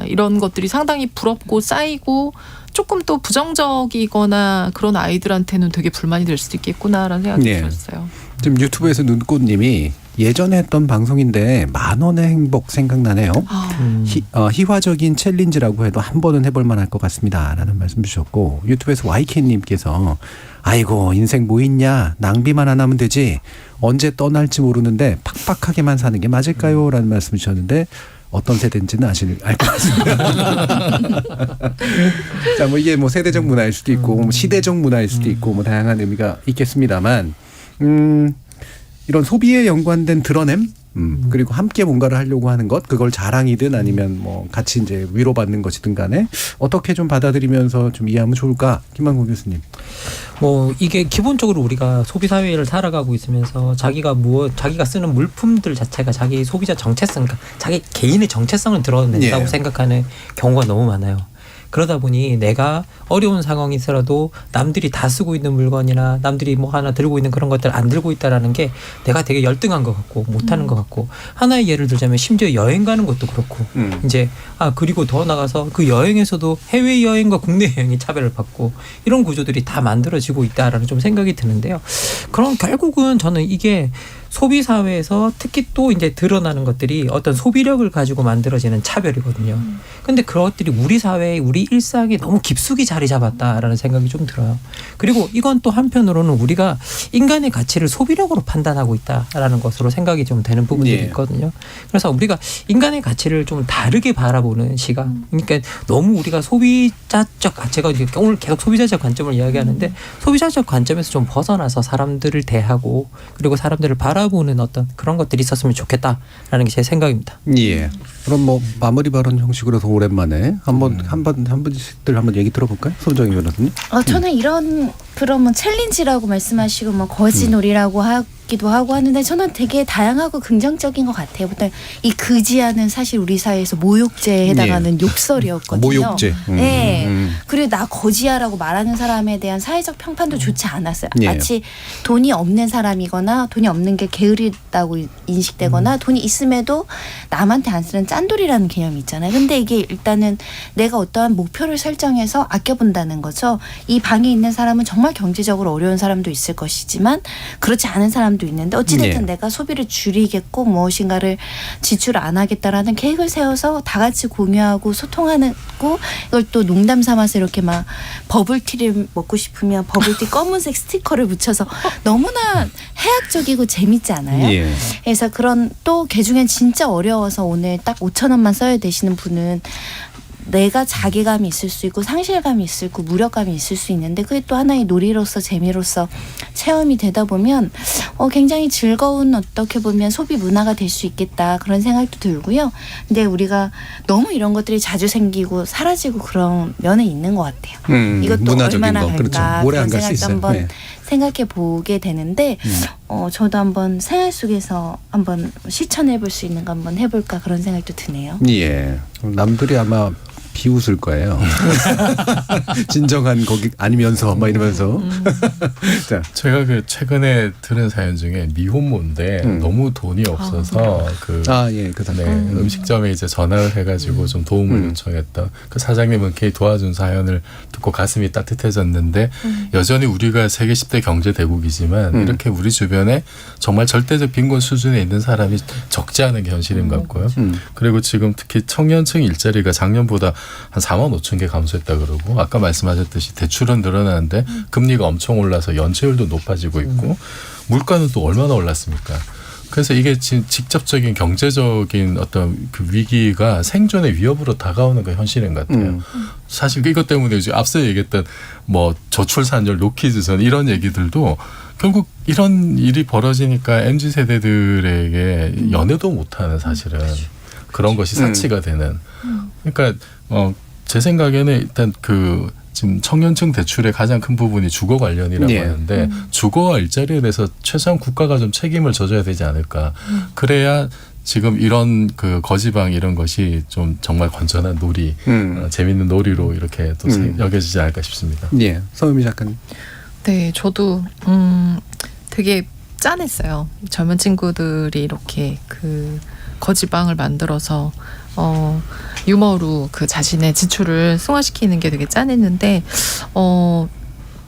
이런 것들이 상당히 부럽고 쌓이고 조금 또 부정적이거나 그런 아이들한테는 되게 불만이 될 수도 있겠구나라는 생각이 들었어요. 지금 유튜브에서 눈꽃님이 예전에 했던 방송인데 10,000원의 행복 생각나네요. 희화적인 챌린지라고 해도 한 번은 해볼 만할 것 같습니다. 라는 말씀 주셨고 유튜브에서 YK님께서 아이고 인생 뭐 있냐 낭비만 안 하면 되지 언제 떠날지 모르는데 팍팍하게만 사는 게 맞을까요? 라는 말씀 주셨는데 어떤 세대인지는 알 것 같습니다. 자, 뭐 이게 뭐 세대적 문화일 수도 있고 뭐 시대적 문화일 수도 있고 뭐 다양한 의미가 있겠습니다만 이런 소비에 연관된 드러냄 그리고 함께 뭔가를 하려고 하는 것 그걸 자랑이든 아니면 뭐 같이 이제 위로받는 것이든 간에 어떻게 좀 받아들이면서 좀 이해하면 좋을까? 김만곤 교수님. 뭐 이게 기본적으로 우리가 소비 사회를 살아가고 있으면서 자기가 쓰는 물품들 자체가 자기 소비자 정체성, 그러니까 자기 개인의 정체성을 드러낸다고 생각하는 경우가 너무 많아요. 그러다 보니 내가 어려운 상황이 있어도 남들이 다 쓰고 있는 물건이나 남들이 뭐 하나 들고 있는 그런 것들 안 들고 있다라는 게 내가 되게 열등한 것 같고 못하는 것 같고 하나의 예를 들자면 심지어 여행 가는 것도 그렇고 이제 그리고 더 나가서 그 여행에서도 해외 여행과 국내 여행이 차별을 받고 이런 구조들이 다 만들어지고 있다라는 좀 생각이 드는데요. 그럼 결국은 저는 이게 소비 사회에서 특히 또 이제 드러나는 것들이 어떤 소비력을 가지고 만들어지는 차별이거든요. 근데 그것들이 우리 사회의 우리 일상에 너무 깊숙이 자리 잡았다라는 생각이 좀 들어요. 그리고 이건 또 한편으로는 우리가 인간의 가치를 소비력으로 판단하고 있다라는 것으로 생각이 좀 되는 부분들이 예. 있거든요. 그래서 우리가 인간의 가치를 좀 다르게 바라보는 시각. 그러니까 너무 우리가 소비자적, 제가 이제 오늘 계속 소비자적 관점을 이야기하는데 소비자적 관점에서 좀 벗어나서 사람들을 대하고 그리고 사람들을 바라보는 어떤 그런 것들이 있었으면 좋겠다라는 게 제 생각입니다. 예. 그럼 뭐 마무리 발언 형식으로 더 오랜만에 한 분씩들 한번 얘기 들어볼까요, 손정희 변호사님? 저는 이런 그러면 챌린지라고 말씀하시고 뭐 거지놀이라고 하기도 하고 하는데 저는 되게 다양하고 긍정적인 것 같아요. 보통 이 그지야는 사실 우리 사회에서 모욕죄에 해당하는 욕설이었거든요. 모욕죄. 네. 그리고 나 거지야라고 말하는 사람에 대한 사회적 평판도 좋지 않았어요. 예. 마치 돈이 없는 사람이거나 돈이 없는 게 게으르다고 인식되거나 돈이 있음에도 남한테 안 쓰는 짠돌이라는 개념이 있잖아요. 근데 이게 일단은 내가 어떠한 목표를 설정해서 아껴본다는 거죠. 이 방에 있는 사람은 정말 경제적으로 어려운 사람도 있을 것이지만 그렇지 않은 사람도 있는데 어찌됐든 내가 소비를 줄이겠고 무엇인가를 지출을 안 하겠다라는 계획을 세워서 다 같이 공유하고 소통하고 이걸 또 농담 삼아서 이렇게 막 버블티를 먹고 싶으면 버블티 검은색 스티커를 붙여서 너무나 해학적이고 재밌지 않아요? 예. 그래서 그런 또 개중엔 진짜 어려워서 오늘 딱 5,000원만 써야 되시는 분은 내가 자괴감이 있을 수 있고 상실감이 있을 수 있고 무력감이 있을 수 있는데 그게 또 하나의 놀이로서 재미로서 체험이 되다 보면 굉장히 즐거운 어떻게 보면 소비 문화가 될 수 있겠다 그런 생각도 들고요. 근데 우리가 너무 이런 것들이 자주 생기고 사라지고 그런 면은 있는 것 같아요. 이것도 문화적인 얼마나 거. 갈까 그렇죠. 오래 안 그런 갈 수 생각도 있어요. 한번 네. 생각해 보게 되는데 저도 한번 생활 속에서 한번 실천해 볼 수 있는 거 한번 해볼까 그런 생각도 드네요. 예. 남들이 아마 비웃을 거예요. 진정한 거기 아니면서 막 이러면서. 자, 제가 그 최근에 들은 사연 중에 미혼모인데 너무 돈이 없어서 그 음식점에 이제 전화를 해가지고 좀 도움을 요청했던 그 사장님은 이렇게 도와준 사연을 듣고 가슴이 따뜻해졌는데 여전히 우리가 세계 10대 경제 대국이지만 이렇게 우리 주변에 정말 절대적 빈곤 수준에 있는 사람이 적지 않은 게 현실인 것 같고요. 그리고 지금 특히 청년층 일자리가 작년보다 한 4만 5천 개 감소했다 그러고 아까 말씀하셨듯이 대출은 늘어나는데 금리가 엄청 올라서 연체율도 높아지고 있고 물가는 또 얼마나 올랐습니까? 그래서 이게 직접적인 경제적인 어떤 그 위기가 생존의 위협으로 다가오는 게 현실인 것 같아요. 사실 이것 때문에 이제 앞서 얘기했던 뭐 저출산율, 노키즈선 이런 얘기들도 결국 이런 일이 벌어지니까 MZ 세대들에게 연애도 못하는 사실은 그런 것이 사치가 되는. 그러니까 제 생각에는 일단 그 지금 청년층 대출의 가장 큰 부분이 주거 관련이라고 하는데 주거와 일자리에 대해서 최소한 국가가 좀 책임을 져줘야 되지 않을까. 그래야 지금 이런 그 거지방 이런 것이 좀 정말 건전한 놀이, 재밌는 놀이로 이렇게 또 여겨지지 않을까 싶습니다. 예, 서유미 작가님. 네, 저도 되게 짠했어요. 젊은 친구들이 이렇게 그 거지방을 만들어서 유머로 그 자신의 지출을 승화시키는 게 되게 짠했는데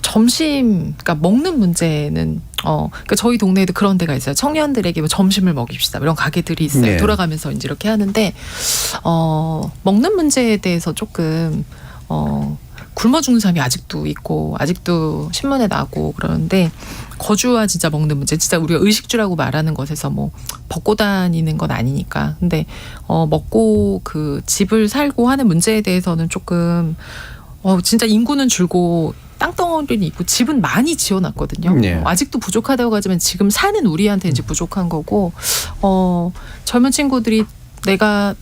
점심, 그러니까 먹는 문제는 그러니까 저희 동네에도 그런 데가 있어요. 청년들에게 뭐 점심을 먹입시다 이런 가게들이 있어요. 네. 돌아가면서 이제 이렇게 하는데 먹는 문제에 대해서 조금 굶어 죽는 사람이 아직도 있고 아직도 신문에 나고 그러는데 거주와 진짜 먹는 문제, 진짜 우리가 의식주라고 말하는 것에서 뭐 벗고 다니는 건 아니니까. 근데 먹고 그 집을 살고 하는 문제에 대해서는 조금 진짜 인구는 줄고 땅덩어리는 있고 집은 많이 지어놨거든요. 네. 아직도 부족하다고 하지만 지금 사는 우리한테 이제 부족한 거고 젊은 친구들이 내가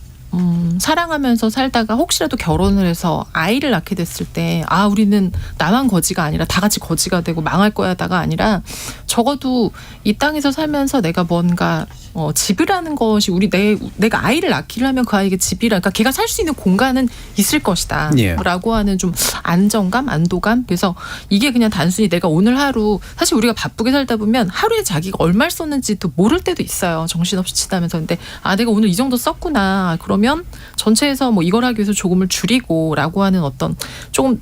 사랑하면서 살다가 혹시라도 결혼을 해서 아이를 낳게 됐을 때 우리는 나만 거지가 아니라 다 같이 거지가 되고 망할 거야다가 아니라 적어도 이 땅에서 살면서 내가 뭔가 집이라는 것이 내가 아이를 낳기려면 그 아이에게 그러니까 걔가 살 수 있는 공간은 있을 것이다. 예. 라고 하는 좀 안정감, 안도감. 그래서 이게 그냥 단순히 내가 오늘 하루 사실 우리가 바쁘게 살다 보면 하루에 자기가 얼마를 썼는지도 모를 때도 있어요. 정신없이 치다면서. 근데 내가 오늘 이 정도 썼구나. 그러면 전체에서 뭐 이걸 하기 위해서 조금을 줄이고라고 하는 어떤 조금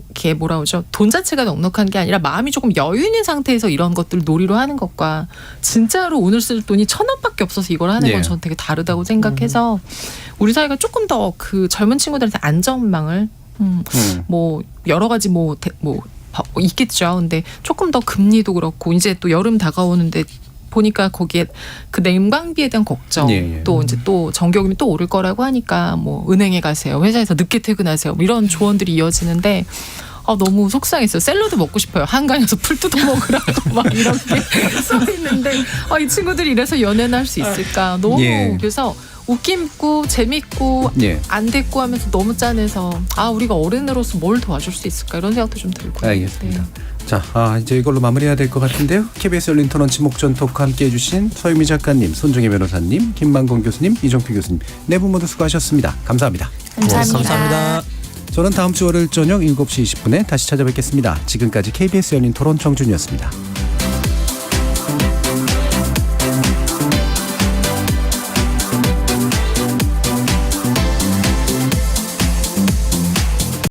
이렇게 뭐라 그러죠? 돈 자체가 넉넉한 게 아니라 마음이 조금 여유 있는 상태에서 이런 것들을 놀이로 하는 것과 진짜로 오늘 쓸 돈이 1,000원밖에 없어서 이걸 하는 건 저는 되게 다르다고 생각해서 우리 사회가 조금 더 그 젊은 친구들한테 안전망을 뭐 여러 가지 뭐 있겠죠. 근데 조금 더 금리도 그렇고 이제 또 여름 다가오는데 보니까 거기에 그 냉방비에 대한 걱정 또 이제 또 전기요금이 또 오를 거라고 하니까 뭐 은행에 가세요. 회사에서 늦게 퇴근하세요. 뭐 이런 조언들이 이어지는데 너무 속상했어요. 샐러드 먹고 싶어요. 한강에서 풀 뜯어 먹으라고 막 이렇게 써 있는데 이 친구들이 이래서 연애는 할 수 있을까. 너무 그래서 웃김있고 재밌고 안 됐고 하면서 너무 짠해서 우리가 어른으로서 뭘 도와줄 수 있을까 이런 생각도 좀 들고. 알겠습니다. 자, 이제 이걸로 마무리해야 될 것 같은데요. KBS 열린 토론 지목전 토크 함께해 주신 서유미 작가님, 손정혜 변호사님, 김만곤 교수님, 이정필 교수님 네 분 모두 수고하셨습니다. 감사합니다. 감사합니다. 저는 다음 주 월요일 저녁 7시 20분에 다시 찾아뵙겠습니다. 지금까지 KBS 열린 토론 정준이었습니다.